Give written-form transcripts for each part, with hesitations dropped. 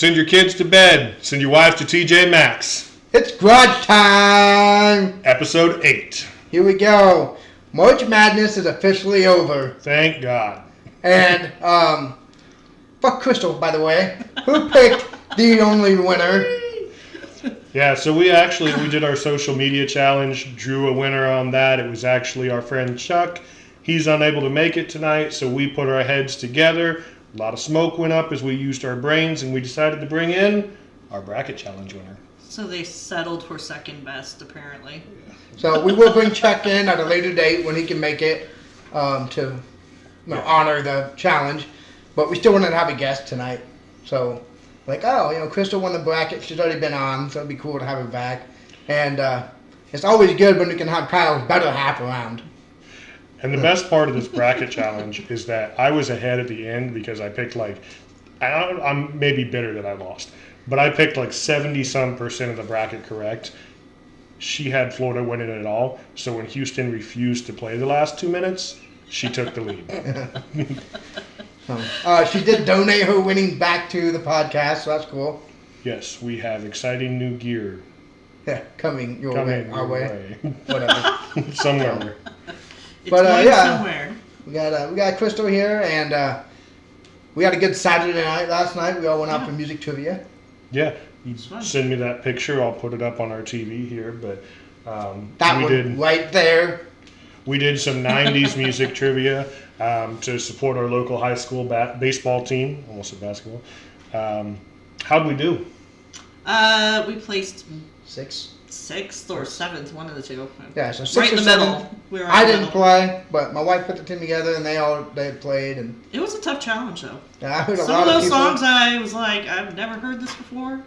Send your kids to bed. Send your wives to TJ Maxx. It's grudge time! Episode 8. Here we go. March Madness is officially over. Thank God. And, fuck Crystal, by the way. Who picked the only winner? Yeah, so we did our social media challenge, drew a winner on that. It was actually our friend Chuck. He's unable to make it tonight, so we put our heads together. A lot of smoke went up as we used our brains, and we decided to bring in our bracket challenge winner. So they settled for second best, apparently. So we will bring Chuck in at a later date when he can make it to honor the challenge. But we still wanted to have a guest tonight. So, Crystal won the bracket. She's already been on, so it'd be cool to have her back. And it's always good when we can have Kyle's better half around. And the best part of this bracket challenge is that I was ahead at the end because I picked I'm maybe bitter that I lost, but I picked 70-some% of the bracket correct. She had Florida winning it all, so when Houston refused to play the last 2 minutes, she took the lead. She did donate her winning back to the podcast, so that's cool. Yes, we have exciting new gear. Yeah, coming our way. Whatever. Somewhere. It's going somewhere. We got Crystal here, and we had a good Saturday night last night. We all went out for music trivia. Yeah, you send me that picture. I'll put it up on our TV here. But right there. We did some 90s music trivia to support our local high school baseball team. Almost said basketball. How'd we do? We placed sixth or seventh, one of the two. Yeah, so 6 right or in the 7. middle. We were I didn't play, but my wife put the team together, and they had played, and it was a tough challenge, though. Yeah, I heard some of those songs I was like, I've never heard this before.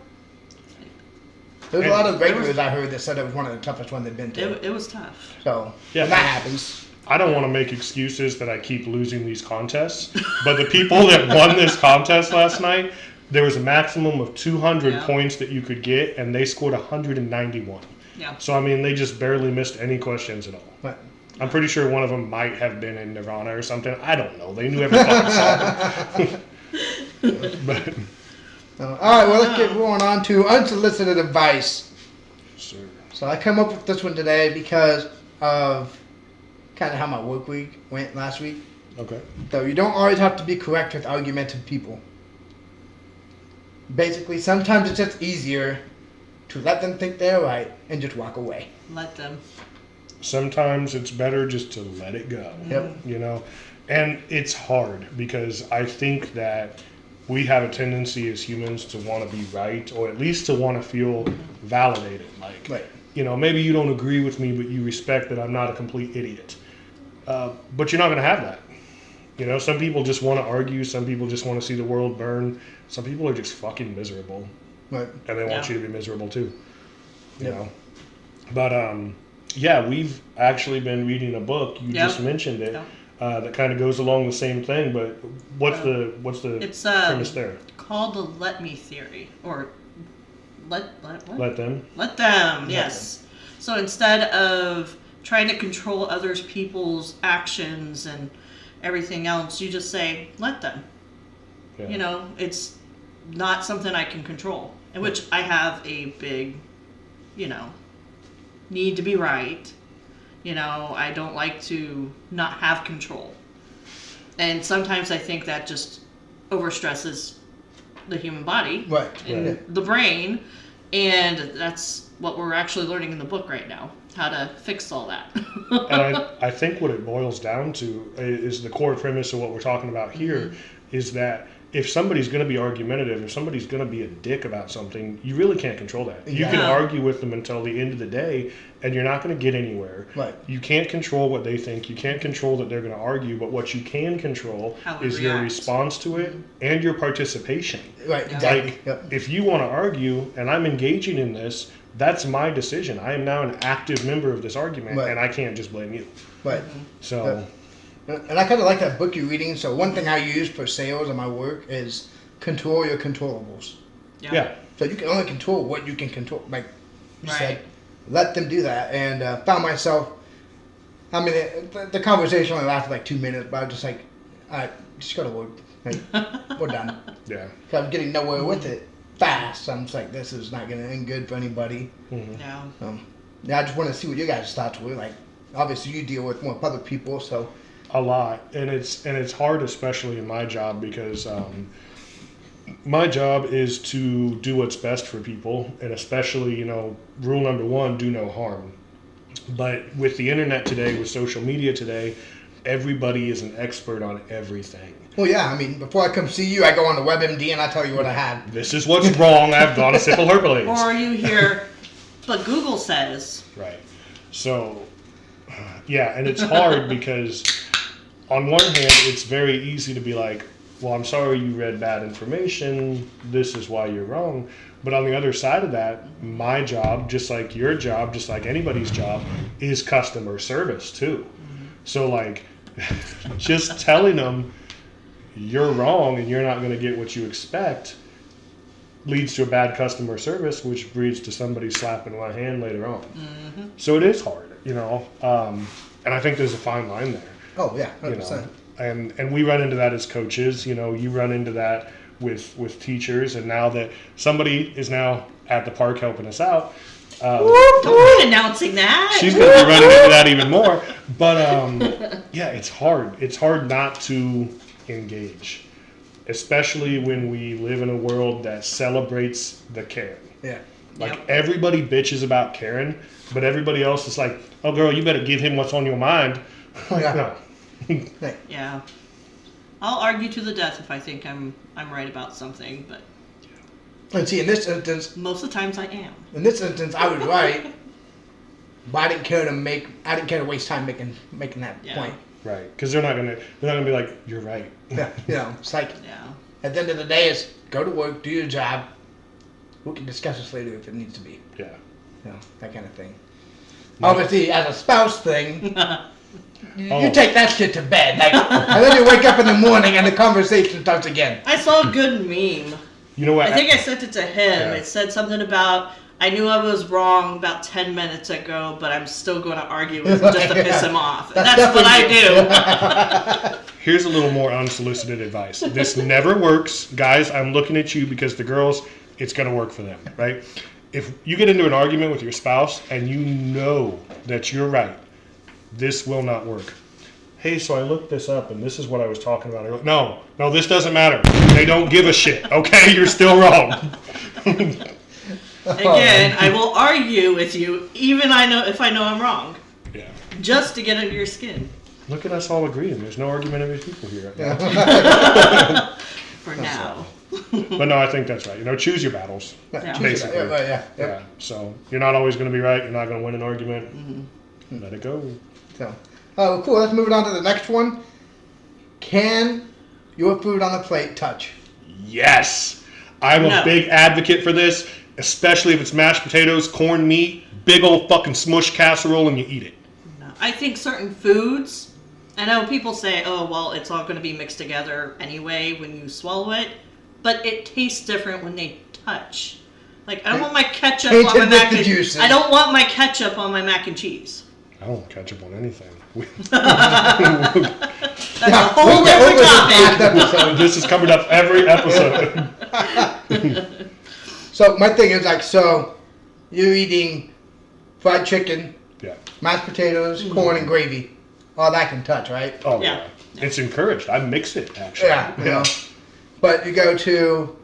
There was a lot of regulars I heard that said it was one of the toughest ones they've been to. It was tough. So that happens. I don't want to make excuses that I keep losing these contests, but the people that won this contest last night, there was a maximum of 200 points that you could get, and they scored 191. Yeah. So, they just barely missed any questions at all. Right. I'm pretty sure one of them might have been in Nirvana or something. I don't know. They knew every fucking song. But, all right, well, let's get going on to Unsolicited Advice. Sir. So I come up with this one today because of kind of how my work week went last week. Okay. So you don't always have to be correct with argumentative people. Basically, sometimes it's just easier to let them think they're right and just walk away. Let them. Sometimes it's better just to let it go. Yep. And it's hard because I think that we have a tendency as humans to want to be right, or at least to want to feel validated. Maybe you don't agree with me, but you respect that I'm not a complete idiot. But you're not going to have that. Some people just want to argue. Some people just want to see the world burn. Some people are just fucking miserable. Right. And they want you to be miserable too. You know? But, we've actually been reading a book. You just mentioned it. That kind of goes along the same thing, but what's the premise there? It's called the Let Me Theory, or what? Let them. Let them, yes. So instead of trying to control others people's actions and everything else, you just say, let them. Yeah. It's not something I can control, in which I have a big, need to be right. I don't like to not have control. And sometimes I think that just overstresses the human body and the brain. And that's what we're actually learning in the book right now, how to fix all that. And I think what it boils down to is the core premise of what we're talking about here is that if somebody's going to be argumentative, if somebody's going to be a dick about something, you really can't control that. You can argue with them until the end of the day, and you're not going to get anywhere. Right. You can't control what they think. You can't control that they're going to argue, but what you can control is your response to it and your participation. Right, exactly. If you want to argue, and I'm engaging in this, that's my decision. I am now an active member of this argument, and I can't just blame you. Right. So... And I kind of like that book you're reading. So one thing I use for sales in my work is control your controllables. Yeah. So you can only control what you can control. Like you said, let them do that. And found myself, the conversation only lasted 2 minutes, but I was just like, all right, just go to work. We're done. Yeah. Because I'm getting nowhere with it. fast. I'm just like, this is not going to end good for anybody. Yeah. Yeah, I just want to see what your guys' thoughts were. Like, obviously, you deal with more public people, so. A lot, and it's hard, especially in my job, because my job is to do what's best for people, and especially, rule number 1, do no harm. But with the internet today, with social media today, everybody is an expert on everything. Well, yeah, I mean, before I come see you, I go on the WebMD and I tell you what I have. This is what's wrong. I've got a simple Herpalase. Or you hear, but Google says. Right. So, yeah, and it's hard because on one hand, it's very easy to be like, well, I'm sorry you read bad information. This is why you're wrong. But on the other side of that, my job, just like your job, just like anybody's job, is customer service too. So like, just telling them you're wrong and you're not going to get what you expect leads to a bad customer service, which breeds to somebody slapping my hand later on. So it is hard, and I think there's a fine line there. Oh, yeah, 100%. And we run into that as coaches. You run into that with teachers, and now that somebody is now at the park helping us out, Don't be announcing that. she's going to be running into that even more. But yeah, it's hard. It's hard not to engage, especially when we live in a world that celebrates the Karen. Yeah. Like everybody bitches about Karen, but everybody else is like, "Oh, girl, you better give him what's on your mind." Yeah. No. Yeah. I'll argue to the death if I think I'm right about something, but And see, in this instance, most of the times I am. I was right, but I didn't care to waste time making that point. Right, because they're not gonna be like, "You're right." Yeah, it's like Yeah. at the end of the day, it's go to work, do your job. We can discuss this later if it needs to be. Yeah. That kind of thing. Obviously, as a spouse thing, Oh. you take that shit to bed, like, and then you wake up in the morning and the conversation starts again. I saw a good meme. You know what? I think I sent it to him. Yeah. It said something about, I knew I was wrong about 10 minutes ago, but I'm still going to argue with him just to piss him off. That's what I do. Here's a little more unsolicited advice. This never works. Guys, I'm looking at you because the girls, it's going to work for them, right? If you get into an argument with your spouse and you know that you're right, this will not work. Hey, so I looked this up and this is what I was talking about. No, this doesn't matter. They don't give a shit. Okay, you're still wrong. Again, I will argue with you, even if I know I'm wrong. Yeah. Just to get under your skin. Look at us all agreeing. There's no argumentative people here right now. For now. But no, I think that's right. Choose your battles. Yeah. Basically. Yeah. So you're not always going to be right. You're not going to win an argument. Let it go. So, oh, cool. Let's move it on to the next one. Can your food on the plate touch? Yes. I'm a big advocate for this, especially if it's mashed potatoes, corned meat, big old fucking smush casserole, and you eat it. No. I think certain foods, I know people say, oh, well, it's all going to be mixed together anyway when you swallow it, but it tastes different when they touch. Like, I don't want my ketchup on my mac and cheese. I don't want my ketchup on my mac and cheese. I don't want ketchup on anything. That's a whole different topic. This is coming up every episode. So my thing is you're eating fried chicken, mashed potatoes, corn, and gravy. All that can touch, right? Oh yeah. It's encouraged. I mix it actually. Yeah. But you go to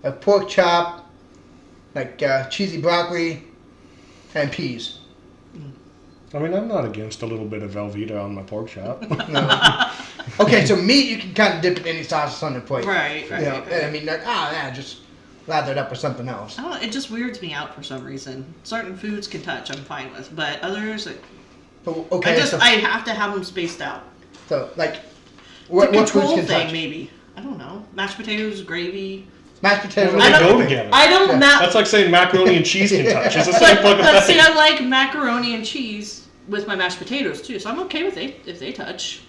a pork chop, like cheesy broccoli, and peas. I mean, I'm not against a little bit of Velveeta on my pork chop. No. Okay, so meat you can kind of dip in any sauce on the plate. Right. And I mean, just lather it up with something else. I don't know, it just weirds me out for some reason. Certain foods can touch, I'm fine with, but others, I have to have them spaced out. So, like, what foods control can thing, touch? maybe. I don't know. Mashed potatoes, gravy. Mashed potatoes. They go together. I don't. That's like saying macaroni and cheese can touch. It's the same fucking But see, thing. I like macaroni and cheese with my mashed potatoes too, so I'm okay with it if they touch.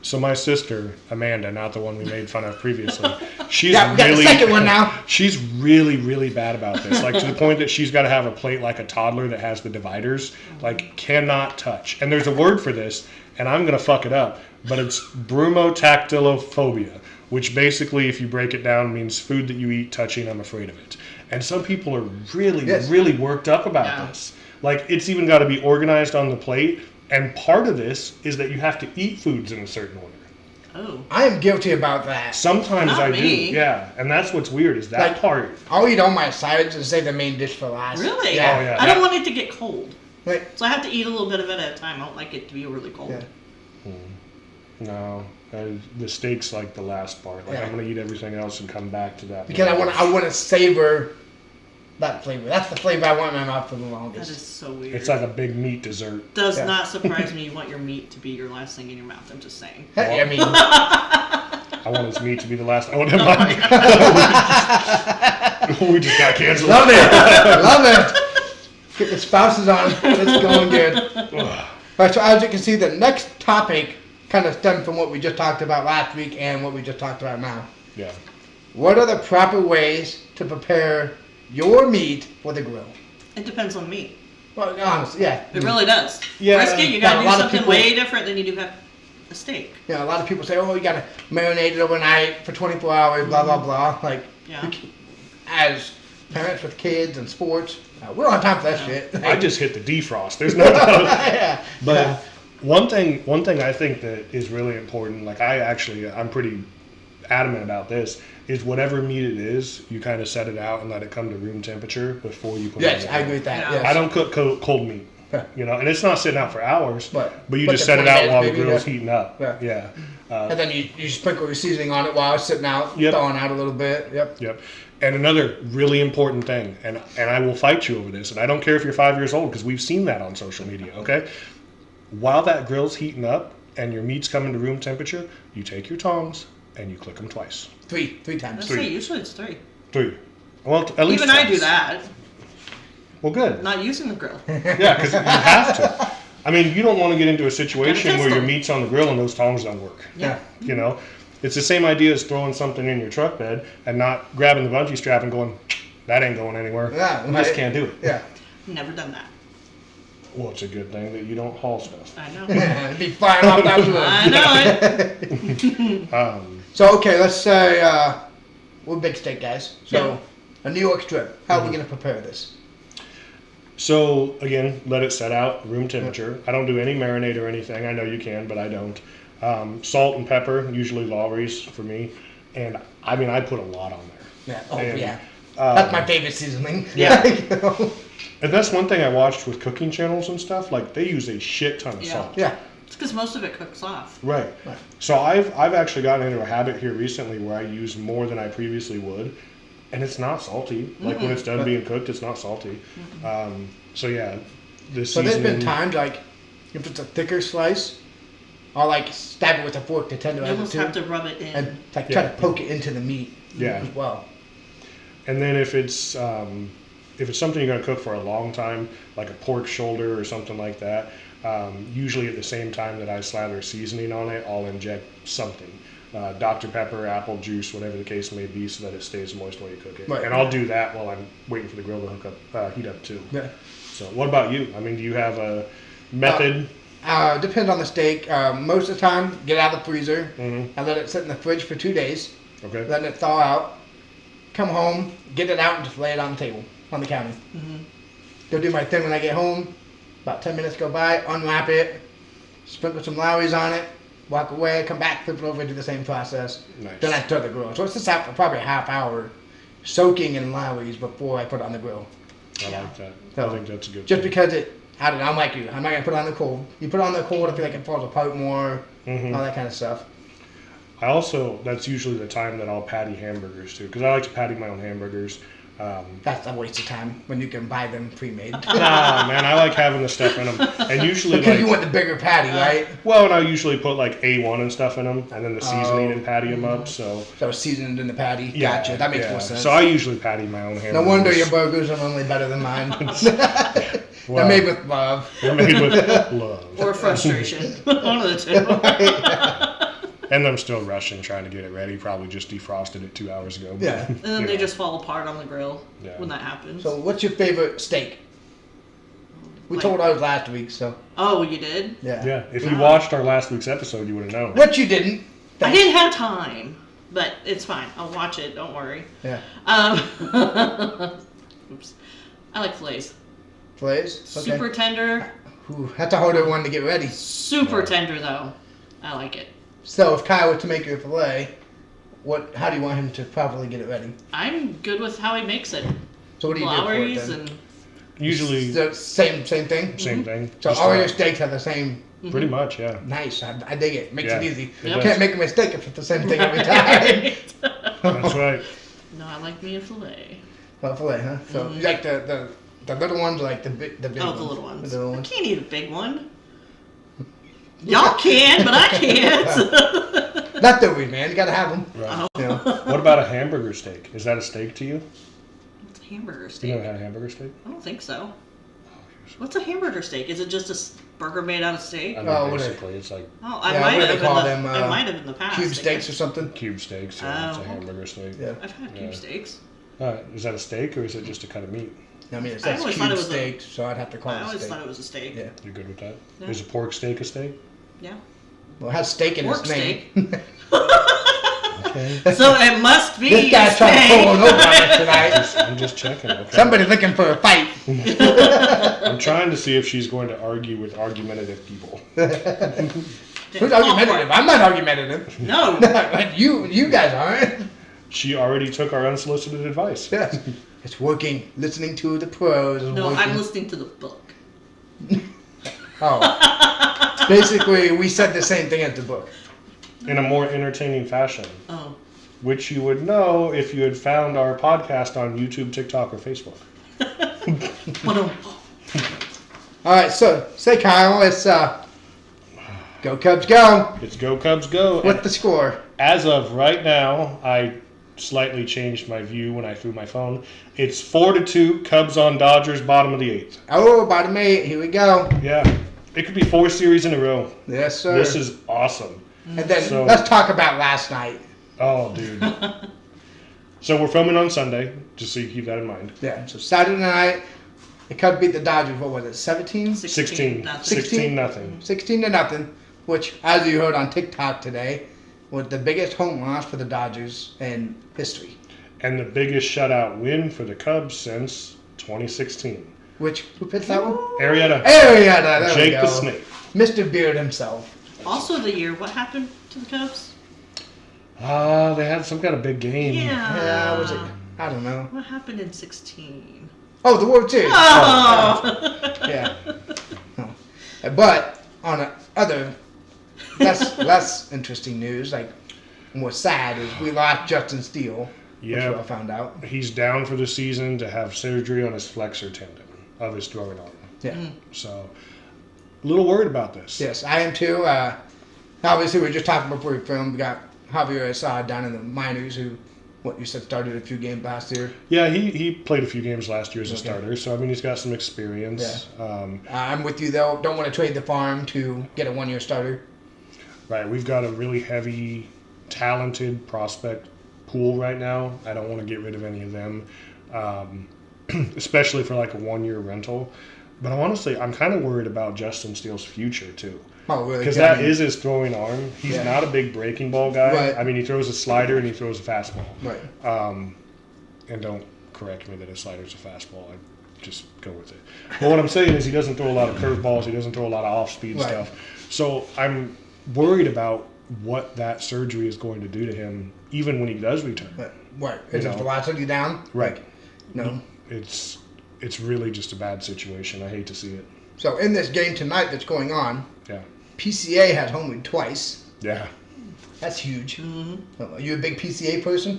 So my sister Amanda, not the one we made fun of previously, she's we got the second one now. She's really, really bad about this. Like to the point that she's got to have a plate like a toddler that has the dividers. Like cannot touch. And there's a word for this, and I'm gonna fuck it up, but it's brumotactilophobia, which basically, if you break it down, means food that you eat touching, I'm afraid of it. And some people are really, really worked up about this. Like, it's even got to be organized on the plate. And part of this is that you have to eat foods in a certain order. Oh. I am guilty about that. Sometimes Not I me. do, yeah. And that's what's weird is that part. I'll eat all my sides and save the main dish for last. Really? Yeah. Oh, yeah. I don't want it to get cold. Right. So I have to eat a little bit of it at a time. I don't like it to be really cold. Yeah. No, the steak's like the last part. Like, I'm going to eat everything else and come back to that. Because I want to savor that flavor. That's the flavor I want in my mouth for the That longest. is so weird. It's like a big meat dessert. Does not surprise me you want your meat to be your last thing in your mouth. I'm just saying. Hey, I mean, I want his meat to be the last. Oh, never mind. We just got canceled. love it. Love it. Get the spouses on. It's going good. All right, so as you can see, the next topic kind of stemmed from what we just talked about last week and what we just talked about now. Yeah. What are the proper ways to prepare your meat for the grill? It depends on meat. Well, honestly, yeah. It really does. Yeah. Brisket, you Yeah, gotta a do lot of something people- way different than you do have a steak. You know, a lot of people say, oh, you got to marinate it overnight for 24 hours, blah, blah, blah. Like, Yeah. as parents with kids and sports, we're on time for that shit. I just hit the defrost. There's no doubt. yeah. But one thing I think that is really important, like I'm pretty adamant about this, is whatever meat it is, you kind of set it out and let it come to room temperature before you put it Yes, in. I agree with that. Yeah. Yes. I don't cook cold meat. Yeah. You know, and it's not sitting out for hours, But you put just the set it 20 out minutes while the maybe, grill's yeah. heating up. Yeah. Yeah. And then you sprinkle your seasoning on it while it's sitting out, Yep. thawing out a little bit. Yep. Yep. And another really important thing, and I will fight you over this, and I don't care if you're 5 years old because we've seen that on social media, okay? While that grill's heating up and your meat's coming to room temperature, you take your tongs and you click them twice. Three times. Let's Three. say usually it's 3. 3. Well, at least Even I twice. do that. Well, good. Not using the grill. Yeah, because you have to. I mean, you don't want to get into a situation Gotta where test your them. meat's on the grill and those tongs don't work. Yeah. You know? It's the same idea as throwing something in your truck bed and not grabbing the bungee strap and going, that ain't going anywhere. Yeah, You just right. can't do it. Yeah. Never done that. Well, it's a good thing that you don't haul stuff. I know. It'd be flying off that wood. I know it. So, okay, let's say we're big steak guys. So, a New York strip. How are we going to prepare this? So, again, let it set out, room temperature. I don't do any marinade or anything. I know you can, but I don't. Salt and pepper, usually Lawry's for me. And, I mean, I put a lot on there. Yeah. Oh, And, yeah. That's my favorite seasoning. Yeah. You know? And that's one thing I watched with cooking channels and stuff. Like, they use a shit ton of Yeah. salt. Yeah. It's because most of it cooks off. Right. Right. So I've actually gotten into a habit here recently where I use more than I previously would, and it's not salty. Like when it's done being cooked, it's not salty. So yeah, the So seasoning. there's been times, like, if it's a thicker slice, I'll, like, stab it with a fork to You tenderize it almost too. have to rub it in. And, like, Yeah. try to poke it into the meat Yeah. as well. And then if it's something you're gonna cook for a long time, like a pork shoulder or something like that, usually at the same time that I slather seasoning on it, I'll inject something. Dr. Pepper, apple juice, whatever the case may be, so that it stays moist while you cook it. Right. And I'll do that while I'm waiting for the grill to heat up too. Yeah. So what about you? I mean, do you have a method? Depends on the steak. Most of the time, get it out of the freezer Mhm. and let it sit in the fridge for 2 days. Okay. Letting it thaw out. Come home, get it out, and just lay it on the table, on the counter. Go do my thing when I get home. About 10 minutes go by, unwrap it, sprinkle some Lowry's on it, walk away, come back, flip it over, do the same process. Nice. Then I throw the grill. So it's just out for probably a half hour, soaking in Lowry's before I put it on the grill. I like that. So, I think that's a good Just thing. because I don't know, I'm like you. I'm not going to put it on the cold. You put it on the cold, I feel like it falls apart more, Mhm. all that kind of stuff. I also, that's usually the time that I'll patty hamburgers too, because I like to patty my own hamburgers. That's a waste of time when you can buy them pre-made. Nah, man, I like having the stuff in them. And usually, Because you like, want the bigger patty, right? well, and I usually put like A1 and stuff in them, and then the seasoning Oh. and patty them up. So So it's seasoned in the patty. yeah, Gotcha. That makes yeah. more sense. So I usually patty my own hamburgers. No wonder your burgers are normally better than mine. They're Well, made with love. They're made with love. Or frustration. One of the two. And I'm still rushing trying to get it ready. Probably just defrosted it 2 hours ago. but, Yeah. And then you they know. just fall apart on the grill Yeah. when that happens. So what's your favorite steak? We Like- told ours last week, so Oh, you did? yeah. Yeah, if you watched our last week's episode, you would have known. What you didn't. I didn't have time. but it's fine. I'll watch it. Don't worry. Yeah. Oops. I like fillets. Fillets? Okay. Super tender. Ooh, that's a harder one to get ready. Super tender though. I like it. So if Kyle were to make you a fillet, how do you want him to properly get it ready? I'm good with how he makes it. So what do you do for it Floweries then? and Usually, The same thing? same thing. So Just all your steaks have the same... pretty much, yeah. Nice. I dig it. Makes it Yeah, easy. it You does. can't make a mistake if it's the same thing every time. That's right. No, I like me a fillet. Well, fillet, huh? So you like the little ones, or like the big Oh, ones? the little ones. The little I ones. can't eat a big one. Y'all can, but I can't. Leftovers, man. You gotta have them. Right. You know. What about a hamburger steak? Is that a steak to you? What's a hamburger You steak? never had a hamburger steak? I don't think so. What's a hamburger steak? Is it just a burger made out of steak? I mean, Oh, what is- basically, it's like Oh, I Yeah, might what do have they call in the them, I might have in the past. Cube I steaks or guess. something. cube steaks. Yeah, it's a Oh. hamburger steak. Yeah. I've had cube Yeah. steaks. Is that a steak or is it just a cut of meat? I mean, it I says always thought cube it was a- steaks, so I'd have to call I it a always steak. thought it was a steak. Yeah. You're good with that? Yeah. Is a pork steak a steak? Yeah. Well, it has steak in its Pork name. Okay. So it must be This guy's a trying to pull one steak. over on us tonight. I'm just checking. Okay. Somebody's looking for a fight. I'm trying to see if she's going to argue with argumentative people. Who's argumentative? I'm not argumentative. No. you guys aren't. She already took our unsolicited advice. Yes. It's working. Listening to the pros. Is No, working. I'm listening to the book. Oh. Basically, we said the same thing as the book. In a more entertaining fashion, Oh. which you would know if you had found our podcast on YouTube, TikTok, or Facebook. All right, so say Kyle, let's go Cubs go. It's Go Cubs Go. What's the score? As of right now, I slightly changed my view when I threw my phone. It's 4-2, Cubs on Dodgers, bottom of the 8th. Oh, bottom 8. Here we go. Yeah, it could be 4 series in a row. Yes, sir. This is awesome. And then So- let's talk about last night. Oh, dude. So we're filming on Sunday, just so you keep that in mind. Yeah. So Saturday night, the Cubs beat the Dodgers. What was it? 17? 16. Nothing. 16 nothing. 16-0. Which, as you heard on TikTok today, was the biggest home loss for the Dodgers in history. And the biggest shutout win for the Cubs since 2016. Who pitched that one? Arietta. Arietta. There Jake we go. the Snake. Mr. Beard himself. Also the year, what happened to the Cubs? They had some kind of big game. Yeah, was it? I don't know. What happened in 16? Oh, the World Series. Oh! Yeah. Oh. But on other less interesting news, like more sad, is we lost Justin Steele. Yeah. Which I found out. He's down for the season to have surgery on his flexor tendon of his throwing arm. Yeah. So, a little worried about this. Yes, I am too. Obviously, we were just talking before we filmed. We got Javier Assad down in the minors, who, what you said, started a few games last year. Yeah, he played a few games last year as a Okay. starter, so I mean he's got some experience. I'm with you though. Don't want to trade the farm to get a 1-year starter. Right, we've got a really heavy, talented prospect pool right now. I don't want to get rid of any of them, especially for like a 1-year rental. But honestly, I'm kind of worried about Justin Steele's future too. Oh, really? Because that is his throwing arm. He's Yeah. not a big breaking ball guy. Right. I mean, he throws a slider and he throws a fastball. Right. And don't correct me that a slider's a fastball. I just go with it. But what I'm saying is he doesn't throw a lot of curveballs. He doesn't throw a lot of off-speed Right. stuff. So I'm worried about what that surgery is going to do to him, even when he does return. But what? Is You his know. velocity down? Right. No. It's really just a bad situation. I hate to see it. So in this game tonight that's going on, Yeah. PCA has homered twice. Yeah. That's huge. Mm-hmm. Are you a big PCA person?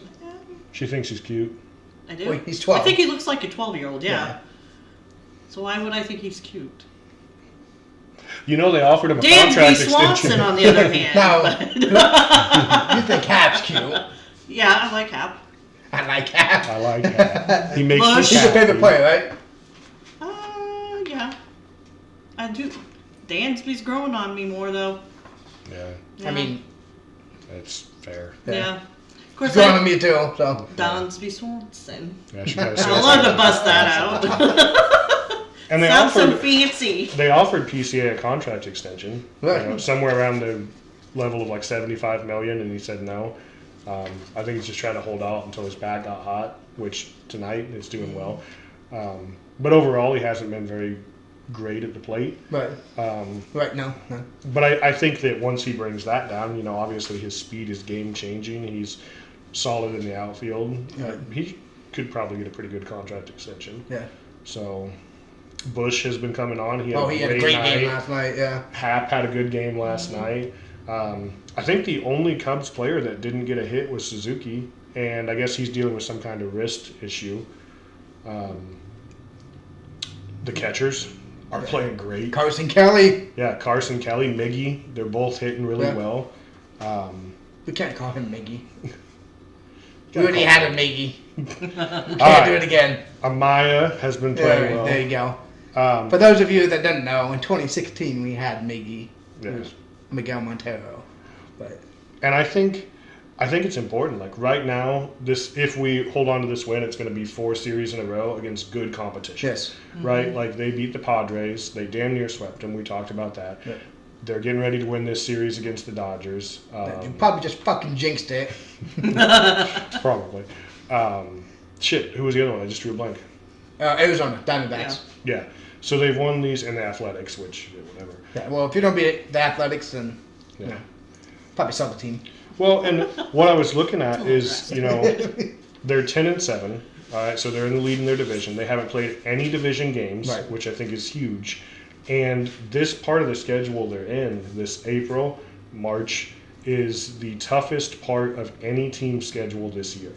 She thinks he's cute. I do. Wait, he's 12. I think he looks like a 12-year-old, yeah. Yeah. So why would I think he's cute? You know, they offered him a Dansby contract Swanson, extension. on the other hand. Now, you think Cap's cute. Yeah, I like Hap. I like Cap. I like that. He makes me Bush. He's your favorite happy. player, right? Yeah. I do. Dansby's growing on me more, though. Yeah, I mean, it's fair. Yeah. Of course, he's growing on me too, so. Dansby Swanson. Yeah, she kinda I says love that. to bust that out. And they Sounds so offered fancy. PCA a contract extension, Right. somewhere around the level of like $75 million, and he said no. I think he's just trying to hold out until his bat got hot, which tonight is doing well. But overall, he hasn't been very great at the plate. Right. Right. No. But I think that once he brings that down, obviously his speed is game changing. He's solid in the outfield. He could probably get a pretty good contract extension. Yeah. So Bush has been coming on. He had a great game last night. Yeah. Hap had a good game last night. I think the only Cubs player that didn't get a hit was Suzuki, and I guess he's dealing with some kind of wrist issue. The catchers are playing great. Carson Kelly. Yeah, Carson Kelly, Miggy, they're both hitting really well. We can't call him Miggy. We already had a Miggy. We can't do it again. Amaya has been playing well. There you go. For those of you that didn't know, in 2016 we had Miggy. It was Miguel Montero. And I think it's important. Like right now, if we hold on to this win, it's going to be 4 series in a row against good competition. Yes. Right? Like they beat the Padres. They damn near swept them. We talked about that. Yeah. They're getting ready to win this series against the Dodgers. You probably just fucking jinxed it. Probably. Who was the other one? I just drew a blank. Arizona, Diamondbacks. Yeah. So they've won these in the Athletics, which, whatever. Yeah, well, if you don't beat the Athletics, then probably sell the team. Well, and what I was looking at is, they're 10-7. All right, so they're in the lead in their division. They haven't played any division games, which I think is huge. And this part of the schedule they're in, this April, March, is the toughest part of any team's schedule this year.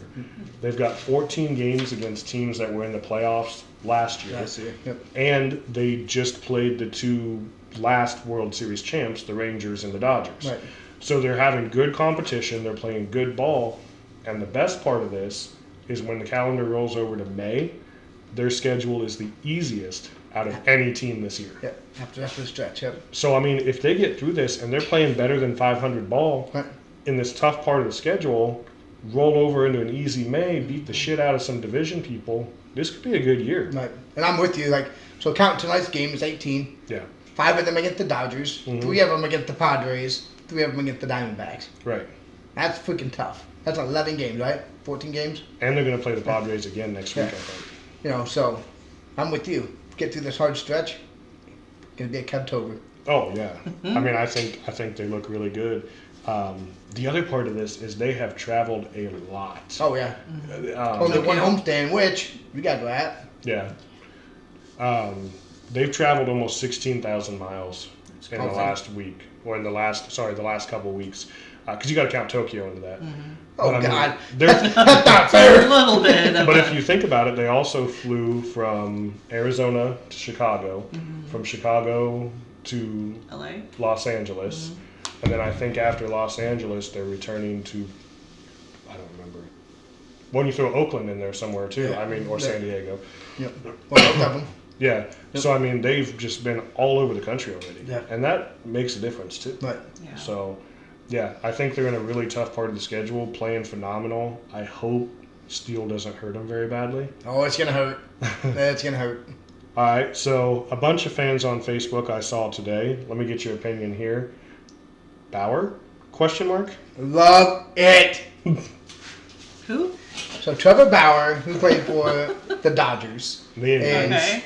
They've got 14 games against teams that were in the playoffs last year. Yep. And they just played the 2 last World Series champs, the Rangers and the Dodgers. Right. So they're having good competition, they're playing good ball, and the best part of this is when the calendar rolls over to May, their schedule is the easiest out of any team this year. Yep, after the stretch, yep. So, I mean, if they get through this and they're playing better than 500 ball in this tough part of the schedule, roll over into an easy May, beat the shit out of some division people, this could be a good year. Right. And I'm with you. So count tonight's game is 18. Yeah. 5 of them against the Dodgers. 3 of them against the Padres. 3 of them against the Diamondbacks. Right. That's freaking tough. That's 11 games, right? 14 games? And they're going to play the Padres again next week, I think. So I'm with you. Get through this hard stretch, gonna be a Cubtober. Oh yeah, I mean I think they look really good. The other part of this is they have traveled a lot. Oh yeah, only one homestand, which we gotta go at. Yeah, they've traveled almost 16,000 miles in the last week, or the last couple of weeks, because you got to count Tokyo into that. Oh but, God, that's not fair. A little bit. But if you think about it, they also flew from Arizona to Chicago, from Chicago to LA, Los Angeles, and then I think after Los Angeles, they're returning to, I don't remember. When you throw Oakland in there somewhere too, or San Diego. Yep. Well, both of them. Yeah. Yep. So I mean, they've just been all over the country already, and that makes a difference too. Right. Yeah. So. Yeah, I think they're in a really tough part of the schedule, playing phenomenal. I hope Steele doesn't hurt them very badly. Oh, it's going to hurt. It's going to hurt. All right, so a bunch of fans on Facebook I saw today. Let me get your opinion here. Bauer? Question mark? Love it. Who? So Trevor Bauer, who played for the Dodgers. The Indians. Okay.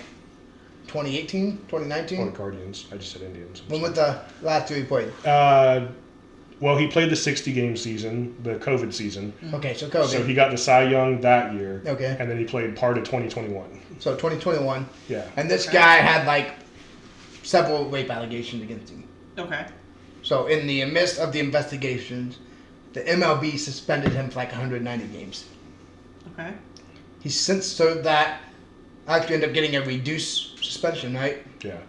2018, 2019? Or Guardians. I just said Indians. When was the last 2 he played? Well, he played the 60-game season, the COVID season. Okay, so COVID. So he got the Cy Young that year. Okay. And then he played part of 2021. So 2021. Yeah. And this guy had several rape allegations against him. Okay. So in the midst of the investigations, the MLB suspended him for 190 games. Okay. He's since served that. Actually ended up getting a reduced suspension, right? Yeah.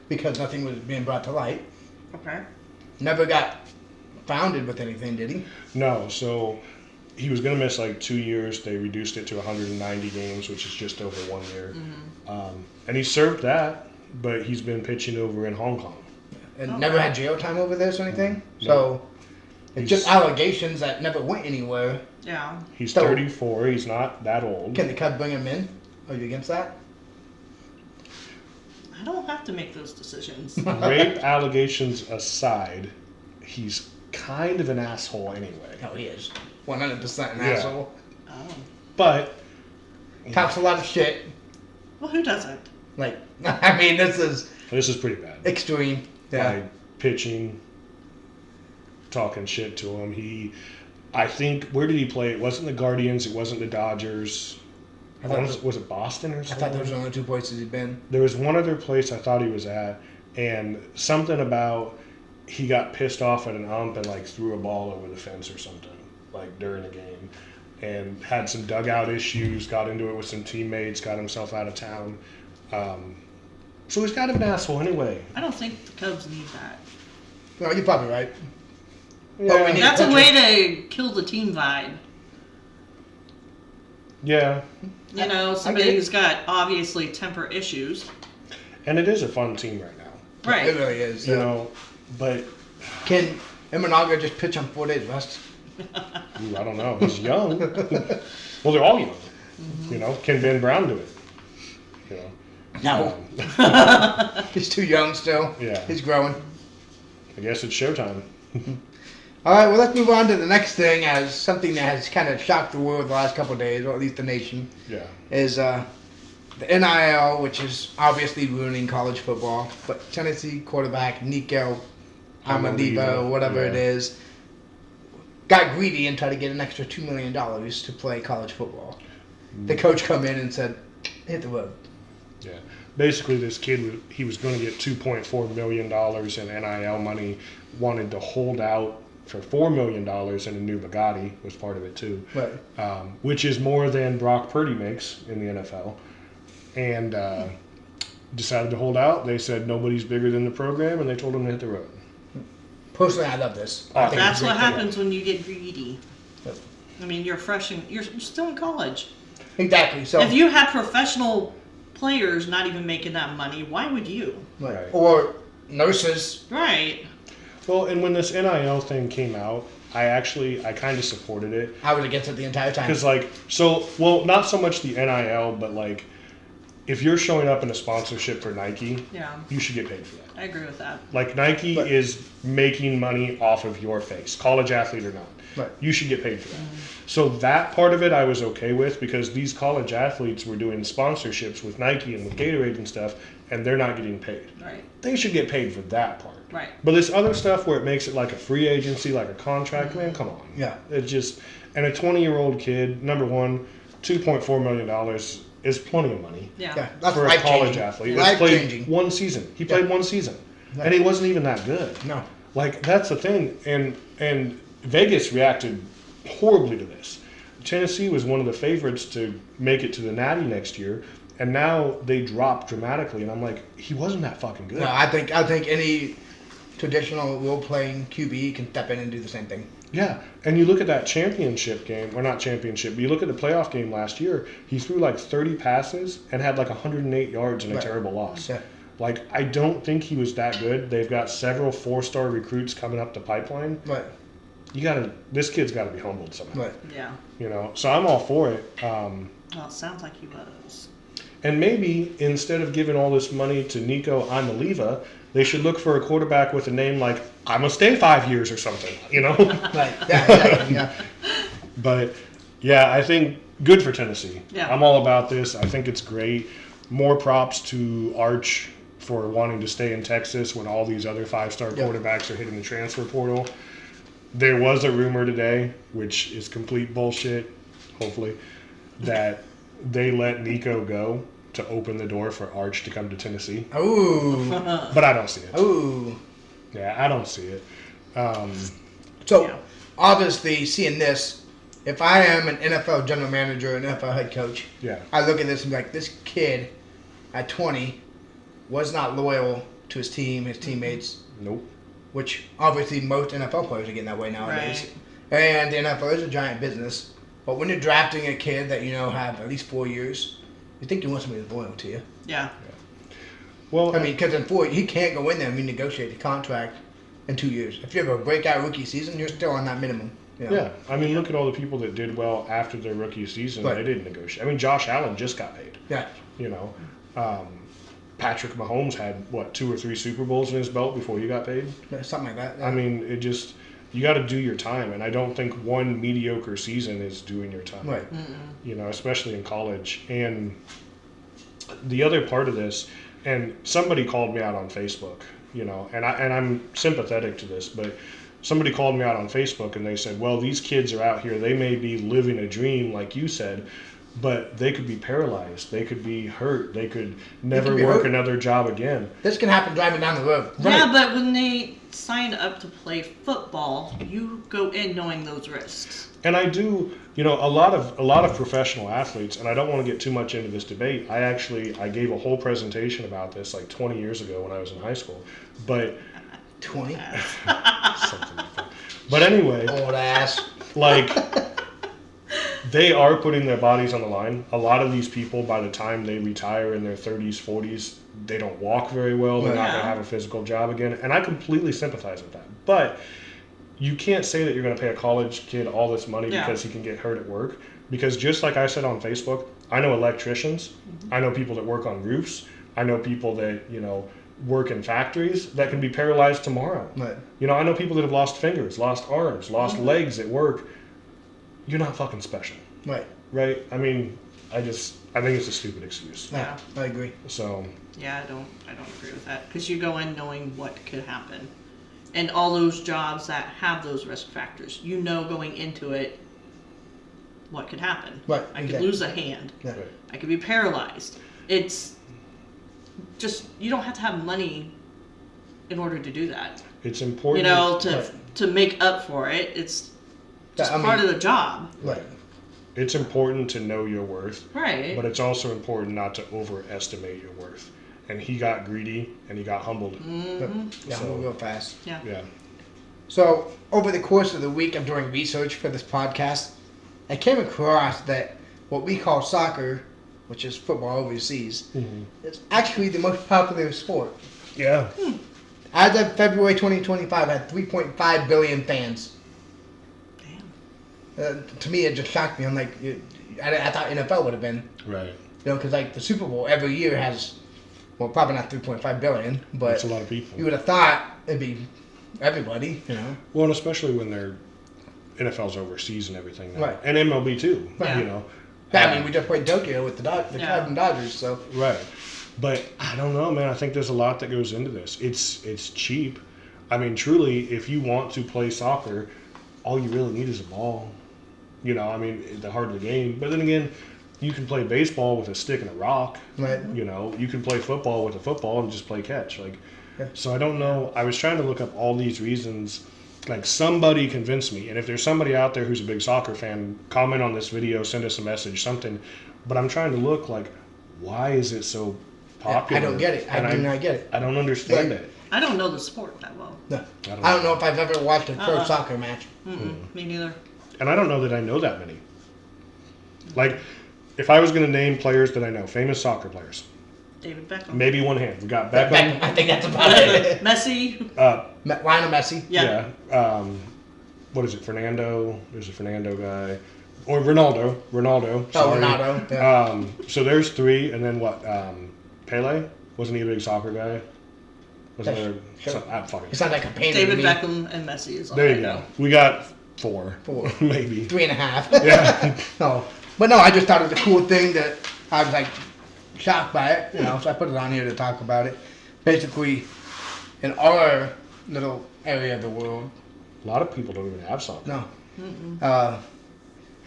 Because nothing was being brought to light. Okay. Never got founded with anything, did he? No, so he was going to miss 2 years. They reduced it to 190 games, which is just over 1 year. And he served that, but he's been pitching over in Hong Kong. And never had jail time over this or anything? No. So it's just allegations that never went anywhere. Yeah. He's 34. He's not that old. Can the Cubs bring him in? Are you against that? I don't have to make those decisions. Rape allegations aside, he's kind of an asshole anyway. Oh, he is. 100% an Yeah. asshole. Oh. But Talks a lot of shit. Well, who doesn't? Like, I mean, this is this is pretty bad. extreme. Yeah. Like pitching, talking shit to him. I think, where did he play? It wasn't the Guardians. It wasn't the Dodgers. I thought Was it Boston or I something? thought those were the only two places he'd been. There was one other place I thought he was at, and something about he got pissed off at an ump and like threw a ball over the fence or something, like during a game, and had some dugout issues, got into it with some teammates, got himself out of town. So he's kind of an asshole anyway. I don't think the Cubs need that. No, you're probably right. Yeah, we need- That's a way to kill the team vibe. yeah, You know, I somebody get it. who's got obviously temper issues. and it is a fun team right now, It Right. really is. you know. But Can Imanaga just pitch on 4 days rest? ooh, I don't know. He's young. Well, they're all young. You know, can Ben Brown do it? You know. No. He's too young still. Yeah. He's growing. I guess it's showtime. All right, well, let's move on to the next thing, as something that has kind of shocked the world the last couple of days, or at least the nation, Yeah. is the NIL, which is obviously ruining college football. But Tennessee quarterback Nico Amaliva, whatever it yeah. is, got greedy and tried to get an extra $2 million to play college football. The coach come in and said, hit the road. Yeah. Basically, this kid, he was going to get $2.4 million in NIL money, wanted to hold out for $4 million in a new Bugatti, was part of it too, Right. which is more than Brock Purdy makes in the NFL. And decided to hold out. They said nobody's bigger than the program, and they told him to hit the road. Personally, I love this. Oh, I think That's it's a what great thing. happens when you get greedy. Yep. I mean, you're still in college. Exactly. So, If you had professional players not even making that money, why would you? Right. Or nurses. Right. Well, and when this NIL thing came out, I kind of supported it. I was against it the entire time. Because, not so much the NIL, but, like, if you're showing up in a sponsorship for Nike, Yeah. you should get paid for that. I agree with that. Like, Nike But- is making money off of your face, college athlete or not. Right. You should get paid for that. So that part of it I was okay with, because these college athletes were doing sponsorships with Nike and with Gatorade and stuff, and they're not getting paid. Right. They should get paid for that part. Right. But this other stuff where it makes it like a free agency, like a contract, man, come on. Yeah. It just, and a 20-year-old kid, number one, $2.4 million is plenty of money Yeah, Yeah. that's for a life college changing. athlete. Life He's played changing. one season. He played one season. And he wasn't even that good. No. Like, that's the thing. And Vegas reacted horribly to this. Tennessee was one of the favorites to make it to the Natty next year, and now they dropped dramatically. And I'm like, he wasn't that fucking good. No, I think any traditional role-playing QB can step in and do the same thing. Yeah, and you look at that championship game, or not championship, but you look at the playoff game last year, he threw like 30 passes and had like 108 yards in a Right. terrible loss. Yeah. Like, I don't think he was that good. They've got several 4-star recruits coming up the pipeline. Right. This kid's got to be humbled somehow. Right. Yeah. You know, so I'm all for it. Well, it sounds like he was. And maybe instead of giving all this money to Nico Imaliva, they should look for a quarterback with a name like I'm gonna stay 5 years or something. You know. Right. Yeah. Yeah. But yeah, I think good for Tennessee. Yeah. I'm all about this. I think it's great. More props to Arch for wanting to stay in Texas when all these other 5-star Yep. quarterbacks are hitting the transfer portal. There was a rumor today, which is complete bullshit, hopefully, that they let Nico go to open the door for Arch to come to Tennessee. Ooh. But I don't see it. Ooh. Yeah, I don't see it. So, Yeah. obviously, seeing this, if I am an NFL general manager, an NFL head coach, Yeah. I look at this and be like, this kid at 20 was not loyal to his team, his teammates, Nope. which obviously most NFL players are getting that way nowadays. Right. And the NFL is a giant business. But when you're drafting a kid that you know have at least 4 years, you think you want somebody that's loyal to you. Yeah. Well, I mean, because in 4, he can't go in there and renegotiate the contract in 2 years. If you have a breakout rookie season, you're still on that minimum. You know? yeah. I mean, look at all the people that did well after their rookie season. Right. They didn't negotiate. I mean, Josh Allen just got paid. Yeah. You know, Patrick Mahomes had, 2 or 3 Super Bowls in his belt before he got paid? Something like that. Yeah. I mean, it just, you got to do your time, and I don't think one mediocre season is doing your time. Right. You know, especially in college. And the other part of this, and somebody called me out on Facebook, you know, and I'm sympathetic to this, but somebody called me out on Facebook and they said, well, these kids are out here, they may be living a dream, like you said, but they could be paralyzed, they could be hurt, they could never work another job again. This can happen driving down the road. Yeah, but when they sign up to play football, you go in knowing those risks. And I do, you know, a lot of professional athletes, and I don't want to get too much into this debate. I gave a whole presentation about this like 20 years ago when I was in high school, but 20? something like that. But anyway, Old ass. like, they are putting their bodies on the line. A lot of these people, by the time they retire in their 30s, 40s, they don't walk very well. They're not going to have a physical job again. And I completely sympathize with that. But you can't say that you're going to pay a college kid all this money because he can get hurt at work. Because just like I said on Facebook, I know electricians. I know people that work on roofs. I know people that, you know, work in factories that can be paralyzed tomorrow. Right. You know, I know people that have lost fingers, lost arms, lost legs at work. You're not fucking special. Right. Right? I mean, I think it's a stupid excuse. Yeah, I agree. So. Yeah, I don't agree with that, because you go in knowing what could happen, and all those jobs that have those risk factors, you know, going into it, what could happen. Right. I could lose a hand. Yeah. Right. I could be paralyzed. It's just, you don't have to have money in order to do that. It's important. You know, to make up for it. It's just part of the job. Right. It's important to know your worth. Right. But it's also important not to overestimate your worth. And he got greedy and he got humbled. Yeah, So- real fast. Yeah. Yeah. So, over the course of the week of doing research for this podcast, I came across that what we call soccer, which is football overseas, is actually the most popular sport. Yeah. As of February 2025, it had 3.5 billion fans. Damn. To me, it just shocked me. I'm like, I thought NFL would have been, Right. you know, because like the Super Bowl every year has, well, probably not 3.5 billion, but That's a lot of people. you would have thought it'd be everybody, you know. Well, and especially when they're NFL's overseas and everything now. Right. And MLB too. Right. You know. I mean, we just played Tokyo with the Cleveland Dodgers, so. Right. But I don't know, man. I think there's a lot that goes into this. It's cheap. I mean, truly, if you want to play soccer, all you really need is a ball. You know, I mean, the heart of the game. But then again, you can play baseball with a stick and a rock. Right. You know, you can play football with a football and just play catch. Like, Yeah. so I don't know. I was trying to look up all these reasons. Like, somebody convinced me. And if there's somebody out there who's a big soccer fan, comment on this video, send us a message, something. But I'm trying to look like, why is it so popular? I don't get it. I do not get it. I don't understand Right. it. I don't know the sport that well. No. I I don't know if I've ever watched a pro Uh-uh. soccer match. Me neither. And I don't know that I know that many. Like, if I was going to name players that I know, famous soccer players, David Beckham. maybe one hand. We got Beckham. I think that's about it. Messi. Lionel Messi. Yeah. What is it? Fernando. There's a Fernando guy. Or Ronaldo. Oh, Sorry. Ronaldo. Yeah. So there's three. And then what? Pele? Wasn't he a big soccer guy? Wasn't Yeah, there? sure. Fuck It it. sounds like a painter David to me. Beckham and Messi is all There I you know. go. We got four. Four. Maybe. 3.5. Yeah. No. But no, I just thought it was a cool thing that I was like shocked by it, you know, so I put it on here to talk about it. Basically, in our little area of the world, A lot of people don't even have soccer. no.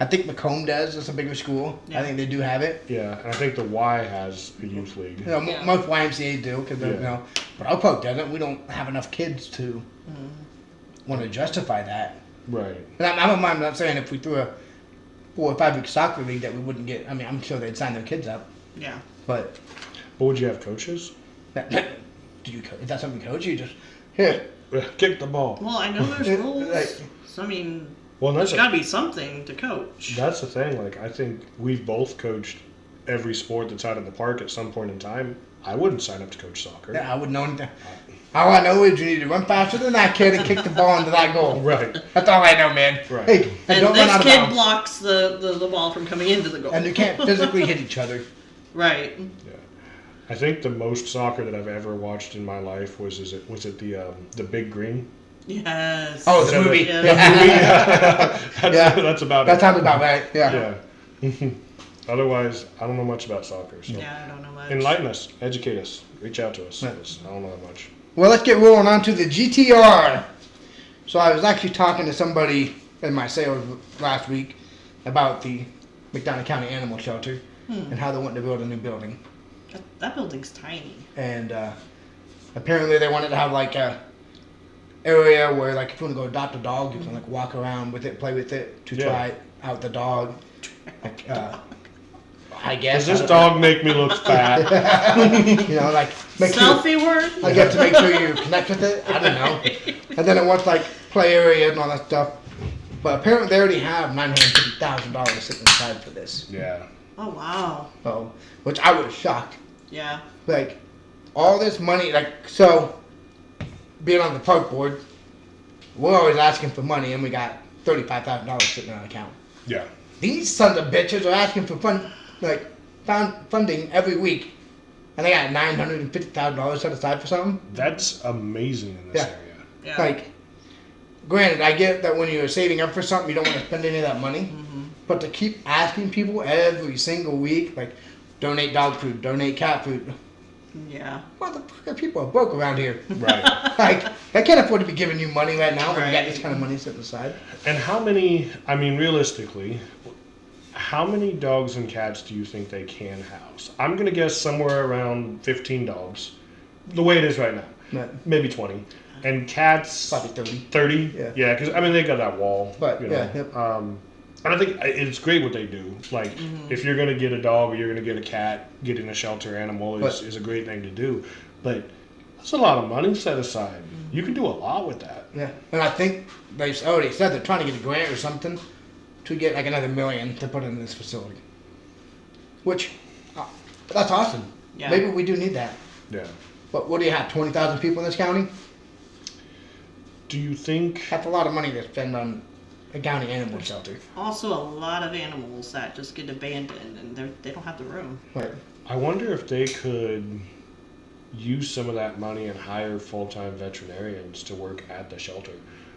I think Macomb does. It's a bigger school. Yeah. I think they do have it. Yeah, and I think the Y has a youth league. You know, Yeah. most YMCA's do, because Yeah. you know, but Oak Park doesn't. We don't have enough kids to want to justify that. Right. And I'm not saying if we threw a 4 or 5 week soccer league that we wouldn't get. I mean, I'm sure they'd sign their kids up, Yeah. but But would you have coaches? do you? Is that something coach? You just here. Kick the ball. Well, I know there's Yeah, rules. like- So, I mean, Well, there's that's got to be something to coach. that's the thing. Like, I think we've both coached every sport that's out of the park at some point in time. I wouldn't sign up to coach soccer. Yeah, I wouldn't know anything. All I know is you need to run faster than that kid and kick the ball into that goal. Right. That's all I know, man. Right. Hey, and And don't run this out of kid bounds. blocks the ball from coming into the goal. And you can't physically hit each other. Right. Yeah. I think the most soccer that I've ever watched in my life was it the Big Green Yes. Oh, Is the that movie. Yeah. That's about That it. sounds about right. Yeah. Yeah. Otherwise, I don't know much about soccer. So Yeah, I don't know much. enlighten us, educate us, reach out to us. Right. 'Cause I don't know that much. Well, let's get rolling on to the GTR. So I was actually talking to somebody in my sales last week about the McDonough County Animal Shelter and how they want to build a new building. That building's tiny. And apparently they wanted to have like a area where like if you want to go adopt a dog, you can like walk around with it, play with it to Yeah. try out the dog. Like, I guess. Does this dog make me look fat? You know, like make sure Selfie word? I get to make sure you connect with it. I don't know. And then it wants like play area and all that stuff. But apparently they already have $950,000 sitting aside for this. Yeah. Oh, wow. So, which I was shocked. Yeah. Like all this money, like so. Being on the park board, we're always asking for money, and we got $35,000 sitting on our account. Yeah. These sons of bitches are asking for funding every week, and they got $950,000 set aside for something. That's amazing in this Yeah. area. Yeah. Like, granted, I get that when you're saving up for something, you don't want to spend any of that money. But to keep asking people every single week, like, donate dog food, donate cat food. Yeah. Motherfucker, people are broke around here. Right. Like, I can't afford to be giving you money right now when you got Right. this kind of money sitting aside. And how many, I mean, realistically, how many dogs and cats do you think they can house? I'm going to guess somewhere around 15 dogs, the way it is right now. But, Maybe 20. And cats, probably 30. 30? Yeah. Because, I mean, they got that wall. But, you know. yeah, yep. And I think it's great what they do. Like, if you're going to get a dog or you're going to get a cat, getting a shelter animal is a great thing to do. But that's a lot of money set aside. You can do a lot with that. Yeah. And I think they already said they're trying to get a grant or something to get like another $1 million to put in this facility. Which, that's awesome. Yeah. Maybe we do need that. Yeah. But what do you have, 20,000 people in this county? Do you think... That's a lot of money to spend on a county animal shelter. Also, a lot of animals that just get abandoned and they don't have the room. Right. I wonder if they could use some of that money and hire full-time veterinarians to work at the shelter.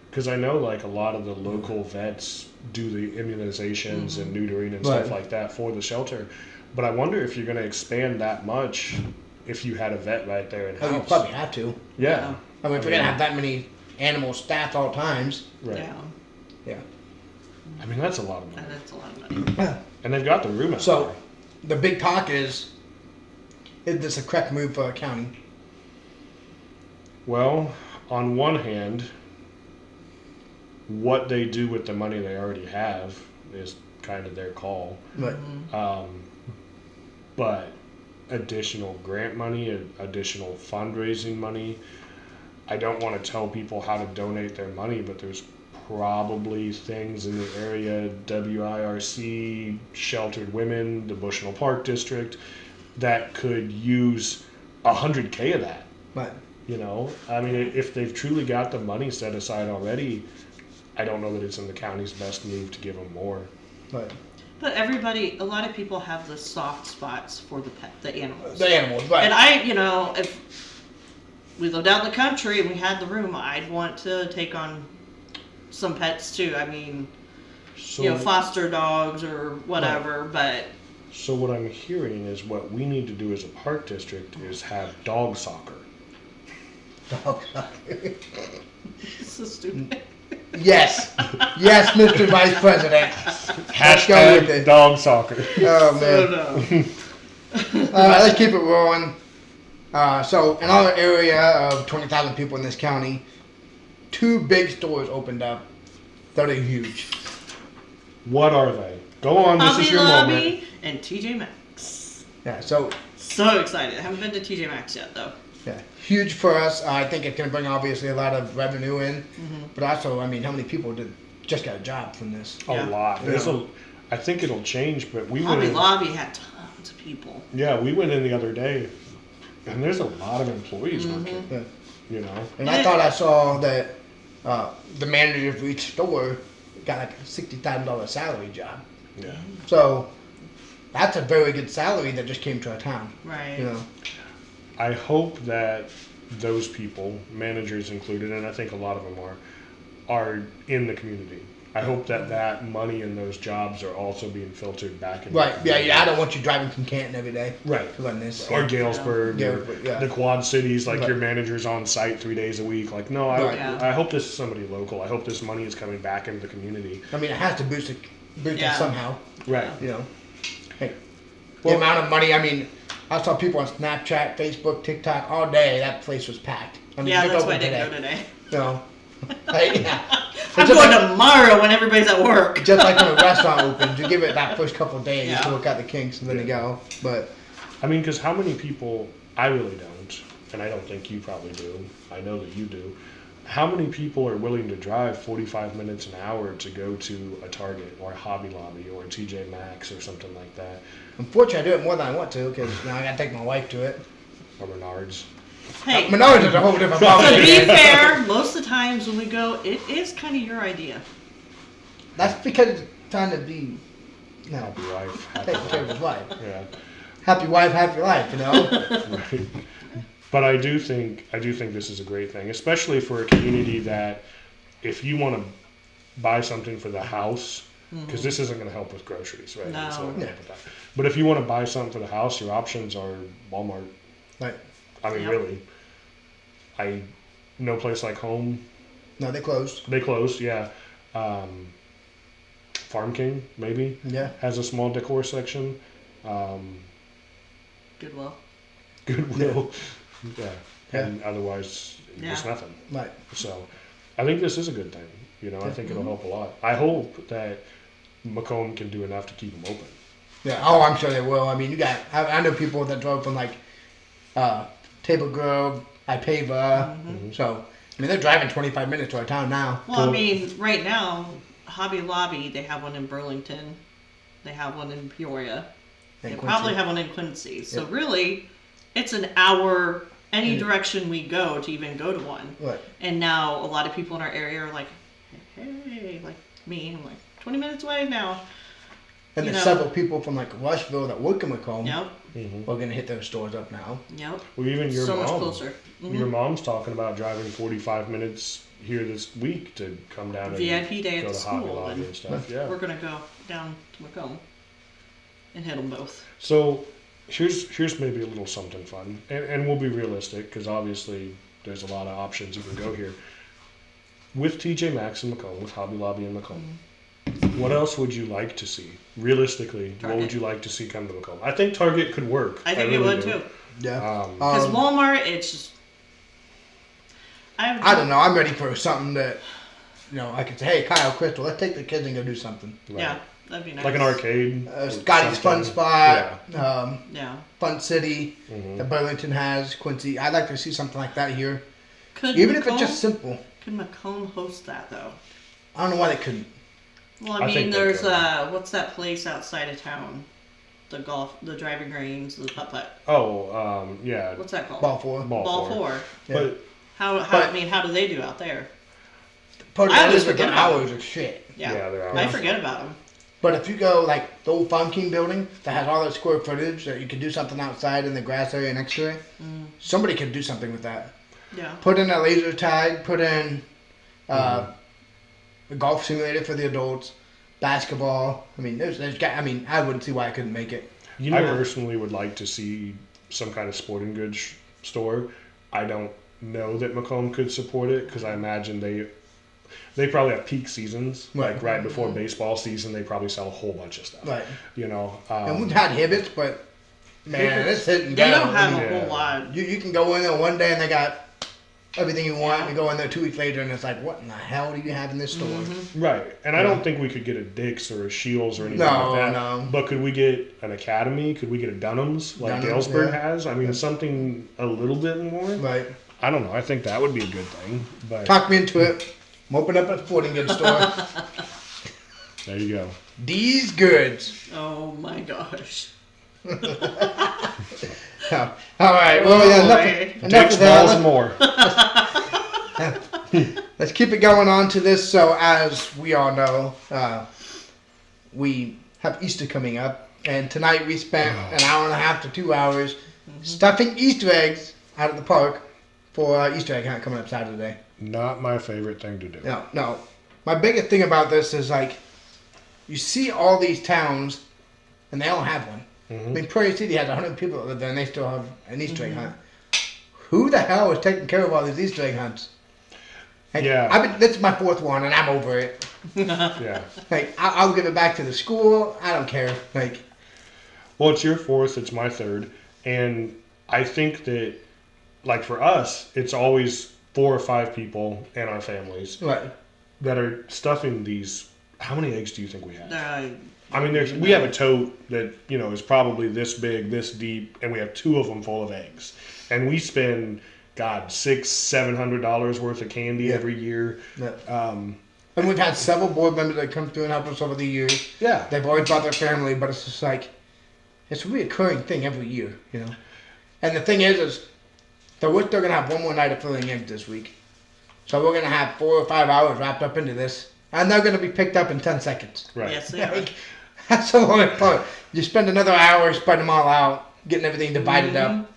Because I know like a lot of the local vets do the immunizations and neutering and stuff Right. like that for the shelter. But I wonder if you're going to expand that much if you had a vet right there in Oh, you house. probably have to. Yeah. I mean, if you're going to have that many animals staffed all times. Right. Yeah. Yeah. I mean, that's a lot of money. And that's a lot of money. Yeah. And they've got the room out So, there. the big talk is this a correct move for a county? Well, on one hand, what they do with the money they already have is kind of their call. But But additional grant money, additional fundraising money, I don't want to tell people how to donate their money, but there's probably things in the area, WIRC, Sheltered Women, the Bushnell Park District, that could use $100K of that. but You know, I mean, if they've truly got the money set aside already, I don't know that it's in the county's best move to give them more. but But a lot of people have the soft spots for the animals. the animals, right? And I, if we lived out in the country and we had the room, I'd want to take on some pets too. I mean, So, foster dogs or whatever, but so what I'm hearing is what we need to do as a park district is have dog soccer. so stupid. Yes, yes, Mr. Vice President. Let's go with Hashtag it. dog soccer. Oh So man. no. Let's keep it rolling. So, another area of 20,000 people in this county, 2 big stores opened up that are huge. What are they? Go on, this Hobby is your Lobby moment. and TJ Maxx. Yeah, so So excited. I haven't been to TJ Maxx yet though. yeah, huge for us. I think it can bring obviously a lot of revenue in, but also, I mean, how many people just got a job from this? A Yeah. lot. I think it'll change, but we went Hobby in, Lobby had tons of people. yeah, we went in the other day, and there's a lot of employees working, Yeah. you know. And I thought I saw that the manager for each store got like a $60,000 salary job. Yeah. So that's a very good salary that just came to our town. Right. You know, I hope that those people, managers included, and I think a lot of them are in the community. I hope that money and those jobs are also being filtered back in. Right. Yeah. I don't want you driving from Canton every day. Right. To run this. Or Galesburg, or Yeah. the Quad Cities, like Right. your manager's on site 3 days a week. Like, no, Right. I hope this is somebody local. I hope this money is coming back into the community. I mean, it has to boost it somehow. Right. You know. Hey, Well- the amount of money. I mean, I saw people on Snapchat, Facebook, TikTok all day. That place was packed. I mean, Yeah, it's that's why I open didn't go today. You know. Hey, yeah. I'm It's just going like- tomorrow when everybody's at work. Just like when a restaurant opens, you give it that first couple of days Yeah. to work out the kinks, and then you go. But I mean, because how many people, I really don't, and I don't think you probably do, I know that you do, how many people are willing to drive 45 minutes an hour to go to a Target or a Hobby Lobby or a TJ Maxx or something like that, unfortunately, I do it more than I want to because now I got to take my wife to it. or Menards? Hey, Menards is a whole different to problem. be fair, most of the times when we go, it is kind of your idea. That's because it's trying to be, you know, Happy wife, happy take care of life. his wife. Yeah, Happy wife, happy life. You know. right. But I do think this is a great thing, especially for a community that if you want to buy something for the house, because this isn't going to help with groceries, right? No. It's not gonna help with that. But if you want to buy something for the house, your options are Walmart. Right. I mean, Yep. really. No place like home. No, they closed. They closed, yeah. Farm King, maybe, Yeah. has a small decor section. Goodwill. Goodwill. Yeah. Yeah. And otherwise, just Yeah. nothing. Right. So, I think this is a good thing. You know, I think it'll help a lot. I hope that Macomb can do enough to keep them open. Yeah. Oh, I'm sure they will. I mean, you got. I know people that drove from like Table Grove, Ipava. So, I mean, they're driving 25 minutes to our town now. Well, I mean, right now, Hobby Lobby, they have one in Burlington. They have one in Peoria. They And probably Quincy. have one in Quincy. So Yep. really, it's an hour any Yeah. direction we go to even go to one. Right. And now a lot of people in our area are like, hey, like me, I'm like 20 minutes away now. And You there's know. several people from like Rushville that work in Macomb. Yep, We're gonna hit those stores up now. yep. Well, even your So mom. much closer. Your mom's talking about driving 45 minutes here this week to come down and VIP day at go the to Hobby school, Lobby and and stuff. Yeah. We're gonna go down to Macomb and hit them both. So here's maybe a little something fun, and we'll be realistic because obviously there's a lot of options you can go here. With TJ Maxx in Macomb, with Hobby Lobby in Macomb, what else would you like to see? Realistically, what Target. would you like to see come to Macomb? I think Target could work. I think it really would do. too. Yeah. Because Walmart, it's just. I don't know. I'm ready for something that, you know, I could say, hey, Kyle, Crystal, let's take the kids and go do something. Right. Yeah, that'd be nice. Like an arcade. or Scotty's Fun something. Spot, Yeah. Fun City Mhm. that Burlington has, Quincy. I'd like to see something like that here. Could Even Macomb, if it's just simple. Could Macomb host that though? I don't know why they couldn't. Well, I I mean, think they there's could. what's that place outside of town? The driving range, the putt putt. Oh, yeah. What's that called? Ball for. Ball four. Yeah. But I mean, how do they do out there? Part of I that always is like forget the about hours of shit. Yeah, Yeah, they're I out. forget about them. But if you go like the old Farm King building that has all that square footage that you could do something outside in the grass area next to it, somebody could do something with that. Yeah. Put in a laser tag, put in a golf simulator for the adults, basketball. I mean, I wouldn't see why I couldn't make it. You know, I personally would like to see some kind of sporting goods store. I don't know that Macomb could support it because I imagine they probably have peak seasons. Right. Like right before baseball season, they probably sell a whole bunch of stuff. Right. You know. And we've had Hibbits, but man, it's hit and go. They don't have I mean, a Yeah. whole lot. you can go in there one day and they got everything you want. Yeah. You go in there 2 weeks later and it's like, what in the hell do you have in this store? Right. And I don't think we could get a Dick's or a Shields or anything No, like that. no. But could we get an Academy? Could we get a Dunham's like Dunham's, Galesburg yeah. has? I mean, something a little bit more. Right. I don't know. I think that would be a good thing. But Talk me into it. I'm opening up a sporting goods store. there you go. These goods. Oh my gosh. Oh, all right. Well, yeah, enough Dick's of that. balls and more. Let's keep it going on to this. So, as we all know, we have Easter coming up, and tonight we spent an hour and a half to 2 hours stuffing Easter eggs out of the park for Easter egg hunt coming up Saturday. Not my favorite thing to do. No. My biggest thing about this is like, you see all these towns, and they all have one. Mm-hmm. I mean, Prairie City has 100 people that live there, and they still have an Easter egg hunt. Who the hell is taking care of all these Easter egg hunts? Like, Yeah. This is my 4th one, and I'm over it. Yeah. Like, I'll give it back to the school. I don't care. Like, Well, it's your 4th, it's my 3rd. And I think that, like for us, it's always 4 or 5 people in our families right. that are stuffing these. How many eggs do you think we have? I mean, we have a tote that, is probably this big, this deep, and we have 2 of them full of eggs. And we spend, God, $600-$700 worth of candy every year. Yeah. And we've had several board members that come through and help us over the years. Yeah. They've always brought their family, but it's just like, it's a reoccurring thing every year, And the thing is they're going to have one more night of filling eggs this week. So we're going to have 4 or 5 hours wrapped up into this. And they're going to be picked up in 10 seconds. Right. Yes, they are. Like, that's the only part. You spend another hour spreading them all out, getting everything divided up.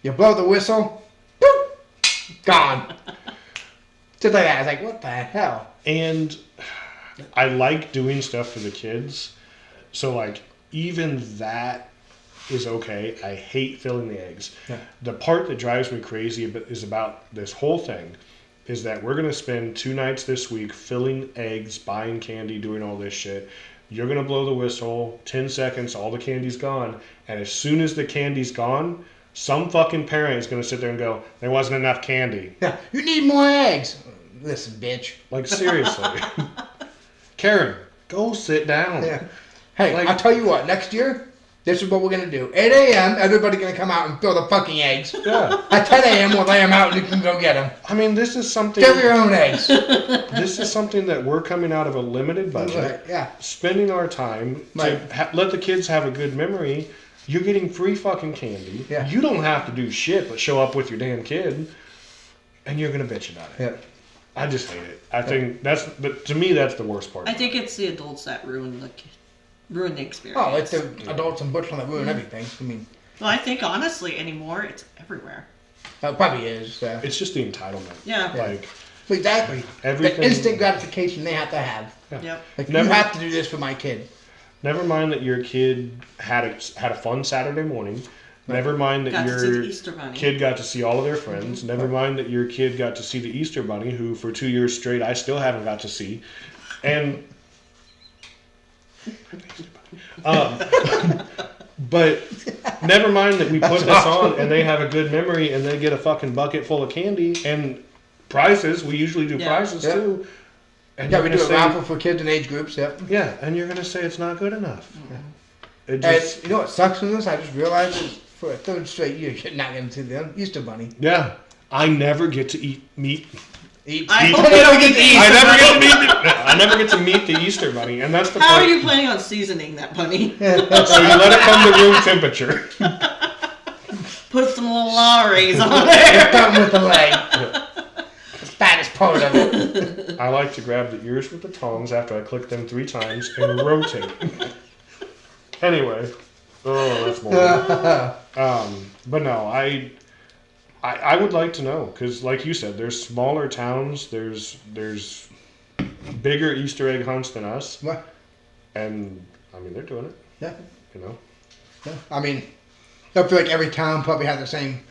You blow the whistle, boop, gone. Just like that. I was like, what the hell? And I like doing stuff for the kids. So, like, even that is okay. I hate filling the eggs. Yeah. The part that drives me crazy is about this whole thing is that we're going to spend 2 nights this week filling eggs, buying candy, doing all this shit. You're going to blow the whistle, 10 seconds, all the candy's gone. And as soon as the candy's gone, some fucking parent is going to sit there and go, there wasn't enough candy. Yeah, you need more eggs. Listen, bitch. Like, seriously. Karen, go sit down. Yeah. Hey, Like- I'll tell you what, next year, this is what we're going to do. 8 a.m., everybody going to come out and fill the fucking eggs. Yeah. At 10 a.m., we'll lay them out and you can go get them. I mean, this is something. Fill your own eggs. This is something that we're coming out of a limited budget, Right, yeah. spending our time Right. to let the kids have a good memory. You're getting free fucking candy. Yeah. You don't have to do shit but show up with your damn kid, and you're gonna bitch about it. Yeah. I just hate it. I think but to me, that's the worst part. I think it's the adults that ruin the experience. Oh, it's the adults and butch that ruin everything. I mean, Well, I think honestly anymore it's everywhere. it probably is. It's just the entitlement. Yeah. Like Exactly. everything. The instant gratification they have to have. Yep. Like, Never- you have to do this for my kid. Never mind that your kid had a fun Saturday morning. Never mind that Got to see your the Easter Bunny. kid got to see all of their friends. Never mind that your kid got to see the Easter Bunny, who for 2 years straight I still haven't got to see. And but never mind that we put this on and they have a good memory and they get a fucking bucket full of candy and prizes. We usually do Yeah. prizes Yeah. too. And Yeah, you're we gonna do a say- raffle for kids in age groups, yep. Yeah, and you're gonna say it's not good enough. It And just you know what sucks in this? I just realized is for a 3rd straight year, you're not going to see the Easter Bunny. yeah. I never get to eat meat. I Eat- hope you don't get the Easter I never get to Bunny. meet. I never get to meet the Easter Bunny, and that's the How part. are you planning on seasoning that bunny? So you let it come to room temperature. Put some little Lawry's on there. Done with the leg. The fattest part of it. I like to grab the ears with the tongs after I click them 3 times and rotate. Anyway, oh, that's boring. But no, I would like to know because, like you said, there's smaller towns. There's bigger Easter egg hunts than us, What? and I mean they're doing it. Yeah. You know. Yeah. I mean, I feel like every town probably has the same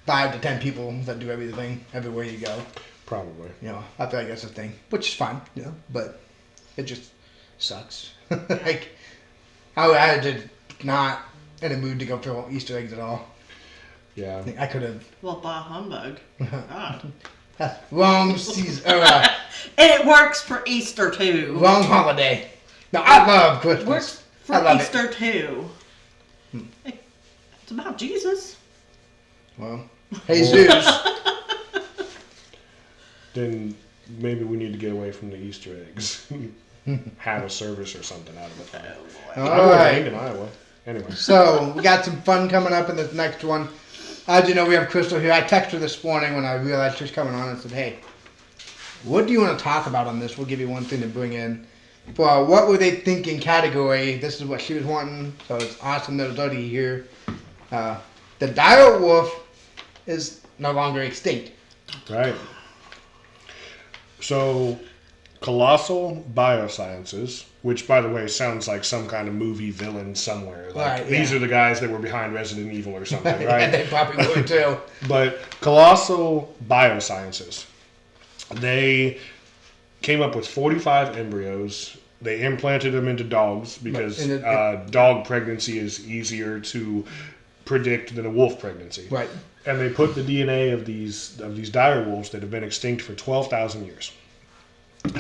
5 to 10 people that do everything everywhere you go. Probably. I feel like that's the thing, which is fine, but it just sucks. Like, I just not in a mood to go fill Easter eggs at all. Yeah. I could have. Well, bah humbug. God. Wrong season. And it works for Easter too. Wrong holiday. No, I love Christmas. Works for I love Easter too. It's about Jesus. Well, Jesus. Then maybe we need to get away from the Easter eggs. Have a service or something out of it. All I would right. in Iowa. Anyway. So, we got some fun coming up in this next one. As you know, we have Crystal here. I texted her this morning when I realized she was coming on and said, hey, what do you want to talk about on this? We'll give you one thing to bring in. For our what were they thinking category, this is what she was wanting. So it's awesome that it's already here. The dire wolf is no longer extinct. Right. So, Colossal Biosciences, which, by the way, sounds like some kind of movie villain somewhere. Like, Right, these yeah. are the guys that were behind Resident Evil or something, Yeah, right? they probably would too. But Colossal Biosciences, they came up with 45 embryos. They implanted them into dogs because dog pregnancy is easier to predict than a wolf pregnancy. Right. And they put the DNA of these dire wolves that have been extinct for 12,000 years.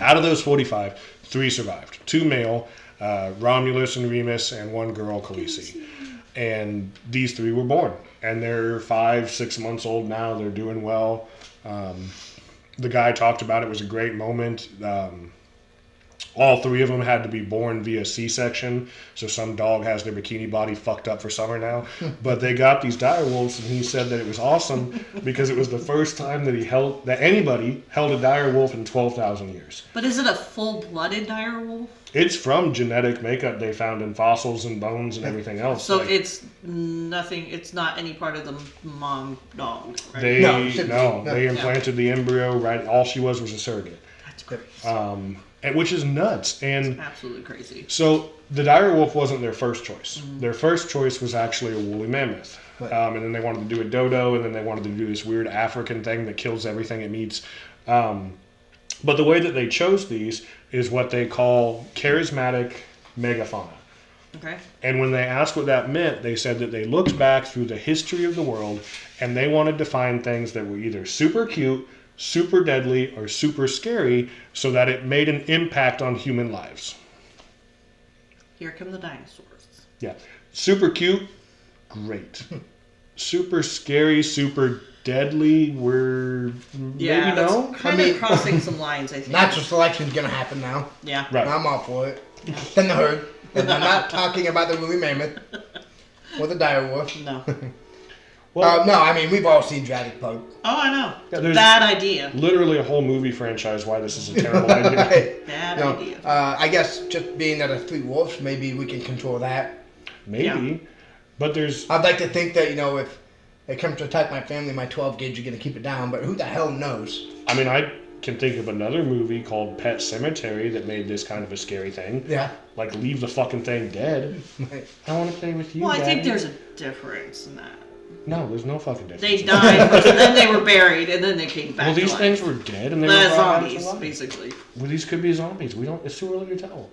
Out of those 45, 3 survived. 2 male, Romulus and Remus, and 1 girl, Khaleesi. And these 3 were born. And they're 5, 6 months old now. They're doing well. The guy talked about it. It was a great moment. All 3 of them had to be born via C-section, so some dog has their bikini body fucked up for summer now. But they got these dire wolves, and he said that it was awesome because it was the first time that anybody held a dire wolf in 12,000 years. But is it a full-blooded dire wolf? It's from genetic makeup they found in fossils and bones and everything else. So it's nothing. It's not any part of the mom dog. Right? They implanted the embryo. Right, all she was a surrogate. That's crazy. Which is nuts. And Absolutely crazy. so the dire wolf wasn't their first choice. Mm-hmm. Their first choice was actually a woolly mammoth. Right. And then they wanted to do a dodo, and then they wanted to do this weird African thing that kills everything it meets. But the way that they chose these is what they call charismatic megafauna. Okay. And when they asked what that meant, they said that they looked back through the history of the world, and they wanted to find things that were either super cute, super deadly, or super scary, so that it made an impact on human lives. Here come the dinosaurs. Yeah. Super cute, great. Super scary, super deadly, maybe no. Kind of crossing some lines, I think. Natural selection's gonna happen now. Yeah. Right. I'm all for it. Then the herd. And I'm not talking about the woolly mammoth or the dire wolf. No. Well, no, I mean, we've all seen Jurassic Park. Oh, I know. Yeah, It's a bad idea. Literally a whole movie franchise why this is a terrible idea. Right. Bad idea. I guess just being that it's 3 wolves, maybe we can control that. Maybe. Yeah. But there's... I'd like to think that, if it comes to attack my family, my 12 gauge are going to keep it down, but who the hell knows? I mean, I can think of another movie called Pet Sematary that made this kind of a scary thing. Yeah. Like, leave the fucking thing dead. I want to play with you, Well, I think Daddy. there's a difference in that. No, there's no fucking difference. They died first, and then they were buried, and then they came back. Well, these to life. things were dead, and they They're were brought back to zombies, life. basically. Well, these could be zombies. It's too early to tell.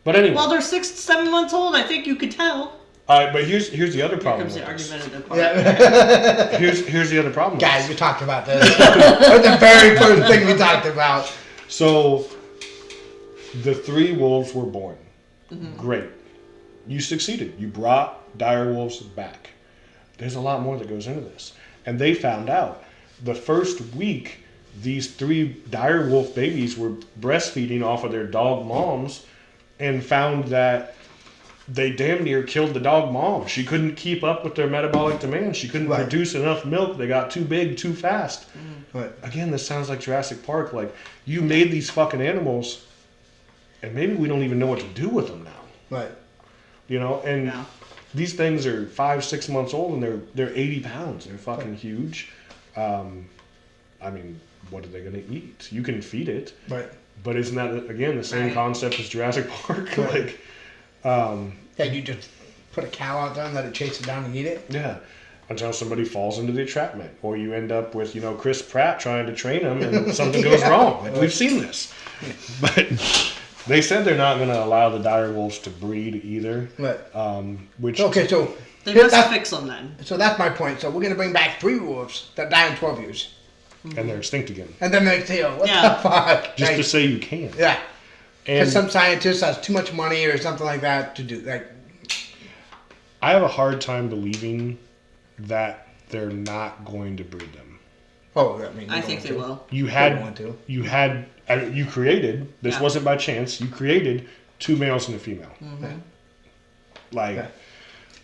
But anyway. Well, they're 6 to 7 months old. I think you could tell. But here's the other Here problem. comes the with this. argumentative part. Yeah. Here's the other problem. with Guys, this. we talked about this. That's the very first thing we talked about. So, the 3 wolves were born. Mm-hmm. Great. You succeeded. You brought dire wolves back. There's a lot more that goes into this. And they found out the first week these 3 dire wolf babies were breastfeeding off of their dog moms and found that they damn near killed the dog mom. She couldn't keep up with their metabolic demands. She couldn't produce enough milk. They got too big too fast. Right. Again, this sounds like Jurassic Park. Like, you made these fucking animals, and maybe we don't even know what to do with them now. Right. And Yeah. these things are 5, 6 months old, and they're 80 pounds. They're fucking huge. I mean, what are they going to eat? You can feed it. Right. But isn't that, again, the same Right. concept as Jurassic Park? Right. Like, Yeah, you just put a cow out there and let it chase it down and eat it. yeah. Until somebody falls into the entrapment. Or you end up with, Chris Pratt trying to train him and something goes wrong. Like, we've seen this. But they said they're not going to allow the dire wolves to breed either. Right. Which Okay, so They must fix them then. So that's my point. So we're going to bring back 3 wolves that die in 12 years. and they're extinct again. And then they say, oh, what Yeah. the fuck? Just Like, to say you can. yeah. And Because some scientist has too much money or something like that to do. Like, I have a hard time believing that they're not going to breed them. oh, I mean, I think they will. You They had, want to. you created, this Yeah. wasn't by chance, you created 2 males and a female. Mm-hmm. Like, Yeah.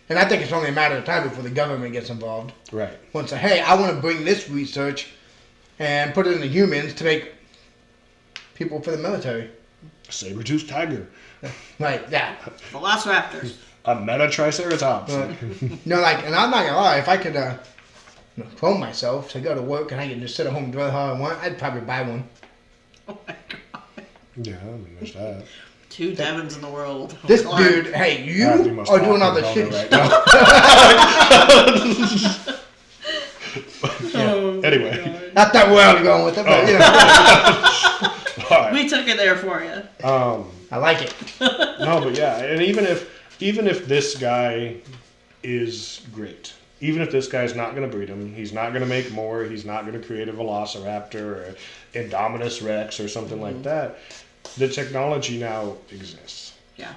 And I think it's only a matter of time before the government gets involved. right. Once say, hey, I want to bring this research and put it into humans to make people for the military. Saber-toothed tiger. Right, yeah. Velociraptors. A meta-triceratops. Right. No, like, and I'm not gonna lie, if I could clone myself to go to work and I can just sit at home and draw how I want, I'd probably buy one. Oh my god. Yeah, I mean, there's that. 2 Devons in the world. This Lord. dude, hey, you That'd be are doing all the talking shit about stuff. right now. Anyway. Not that well I'm going with it, but All right. We took it there for you. I like it. No, but yeah, and even if this guy is great, even if this guy's not going to breed him, he's not going to make more, he's not going to create a Velociraptor or Indominus Rex or something like that, the technology now exists. Yeah.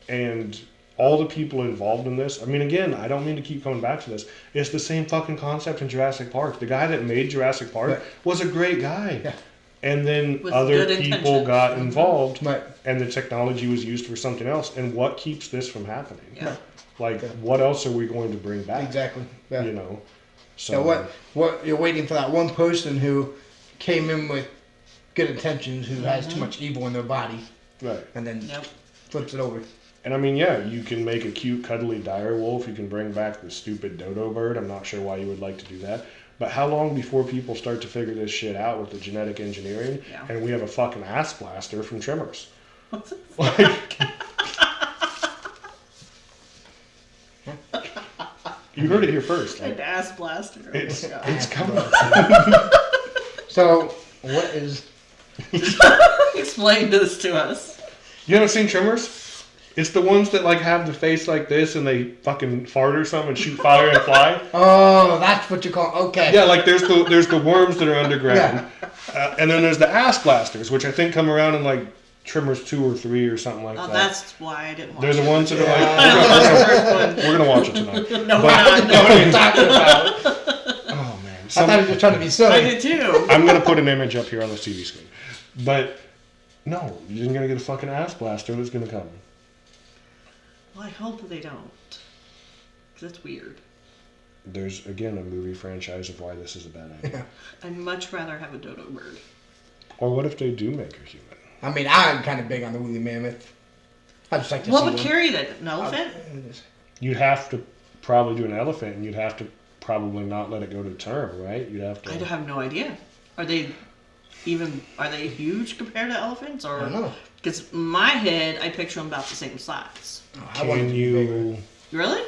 And all the people involved in this, I mean, again, I don't mean to keep coming back to this. It's the same fucking concept in Jurassic Park. The guy that made Jurassic Park was a great guy. Yeah. And then With other good people intentions. got involved, Right. and the technology was used for something else. And what keeps this from happening? Yeah. Like, what else are we going to bring back? Exactly. Yeah. You know? So, So what you're waiting for that one person who came in with good intentions, who has too much evil in their body, right. and then Yep. flips it over. And I mean, yeah, you can make a cute, cuddly dire wolf. You can bring back the stupid dodo bird. I'm not sure why you would like to do that. But how long before people start to figure this shit out with the genetic engineering, Yeah. and we have a fucking ass blaster from Trimmers? Like, you heard it here first. An Like, ass blaster. Oh my it's God. it's coming. So what is? Explain this to us. You haven't seen Trimmers? It's the ones that like have the face like this and they fucking fart or something and shoot fire and fly. Oh, that's what you call. Okay. Yeah, like there's the worms that are underground, and then there's the ass blasters, which I think come around in like Trimmers 2 or 3 or something like Oh, that. that's why I didn't watch They're the it. ones that are I like watched the first one. we're gonna watch it tonight. No, we're I not. didn't know what you're talking about. Oh man, I thought you were trying to be I silly. did too. I'm gonna put an image up here on the TV screen, but no, you're gonna get a fucking ass blaster that's gonna come. Well, I hope they don't. Because it's weird. There's again a movie franchise of why this is a bad idea. I'd much rather have a dodo bird. Or what if they do make a human? I mean, I'm kind of big on the woolly mammoth. I just like to What see would one. carry that? An elephant? You'd have to probably do an elephant, and you'd have to probably not let it go to term, right? You'd have to. I have no idea. Are they huge compared to elephants? Or I don't know. Because in my head, I picture them about the same size. Oh, I want it Can to be bigger. you? Yeah. Really?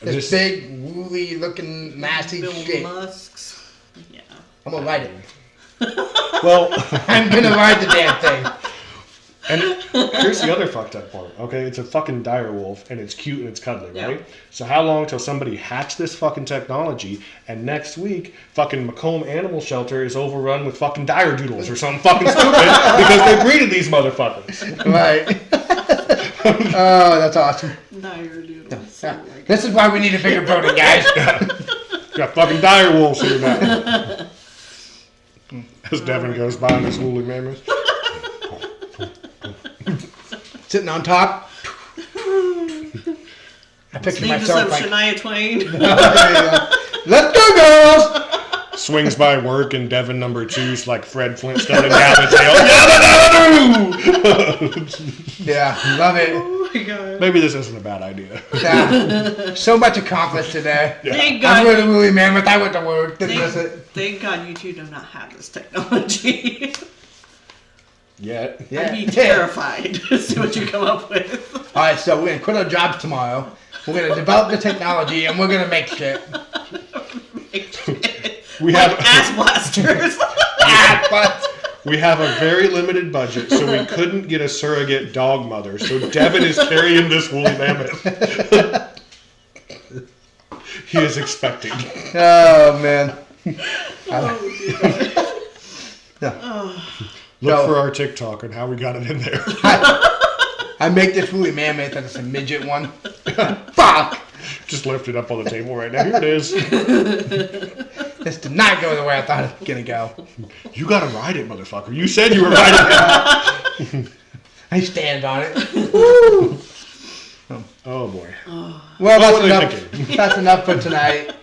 This This- big, woolly looking, nasty Bill shit. Musks. Yeah. I'm gonna ride it. Well, I'm gonna ride the damn thing. and here's the other fucked up part. Okay, it's a fucking dire wolf, and it's cute and it's cuddly, Yeah. right? So how long till somebody hacks this fucking technology, and next week, fucking Macomb Animal Shelter is overrun with fucking dire doodles or something fucking stupid because they breeded these motherfuckers. Right. Oh, that's awesome. Dire doodles. Yeah. Oh my God. This is why we need a bigger building, guys. Got fucking dire wolves here now. As Devin goes by on his woolly mammoth. Sitting on top. I picture Need to some myself like, Shania Twain. there you go. Let's go, girls! Swings by work and Devin number 2's like Fred Flintstone and Gavin tail. Yeah, love it. Oh my God. Maybe this isn't a bad idea. Yeah. So much accomplished today. Thank I God. rode a woolly mammoth. I went to work. Didn't miss it. Thank God you two do not have this technology. Yet. Yeah. I'd be terrified to see what you come up with. All right, so we're gonna quit our jobs tomorrow. We're gonna develop the technology, and we're gonna make shit. We Like have ass blasters. But we have a very limited budget, so we couldn't get a surrogate dog mother. So Devin is carrying this woolly mammoth. He is expecting. oh man. Look So- for our TikTok and how we got it in there. I make this woolly mammoth and it's a midget one. Fuck! Just lift it up on the table right now. Here it is. This did not go the way I thought it was gonna go. You gotta ride it, motherfucker. You said you were riding it. I stand on it. Woo! Oh boy. Well, What that's were they enough. thinking? That's enough for tonight.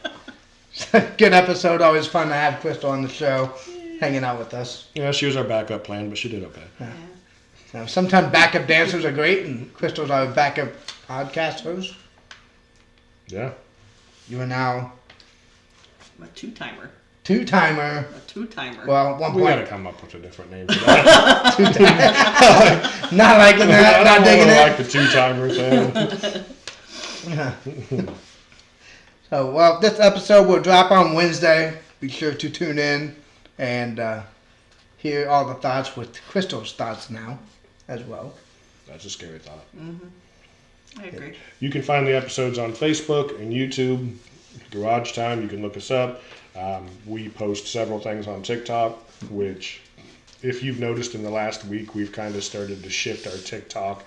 Good episode. Always fun to have Crystal on the show, hanging out with us. Yeah, she was our backup plan, but she did okay. Sometimes backup dancers are great, and Crystal's our backup podcast host. Yeah. You are now I'm a two-timer. two-timer. A two-timer. Well, one We point. gotta come up with a different name for that. Not liking that. I Not don't digging like it. the two-timer thing. So, well, this episode will drop on Wednesday. Be sure to tune in and hear all the thoughts with Crystal's thoughts now as well. That's a scary thought. I agree. You can find the episodes on Facebook and YouTube. Garage Time, you can look us up. We post several things on TikTok, which, if you've noticed in the last week, we've kind of started to shift our TikTok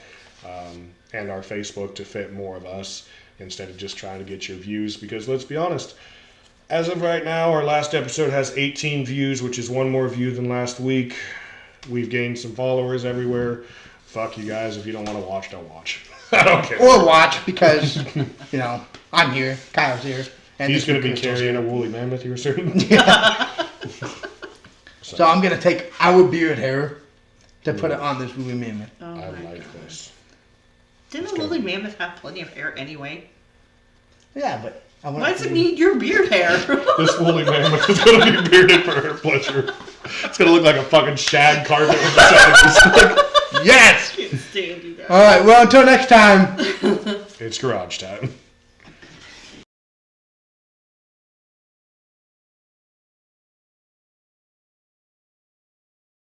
and our Facebook to fit more of us instead of just trying to get your views. Because let's be honest, as of right now, our last episode has 18 views, which is one more view than last week. We've gained some followers everywhere. Fuck you guys. If you don't want to watch, don't watch. I don't care. Or watch because, you know, I'm here. Kyle's here. And He's going to be Crystal's carrying a woolly mammoth here soon. So I'm going to take our beard hair to put it on this woolly mammoth. Oh I my like God. this. Didn't a woolly mammoth have plenty of hair anyway? Yeah, but I want Why does it need your beard hair? This woolly mammoth is going to be bearded for her pleasure. It's going to look like a fucking shag carpet with the Yes! Can't stand you guys. All right, well, until next time. It's garage time.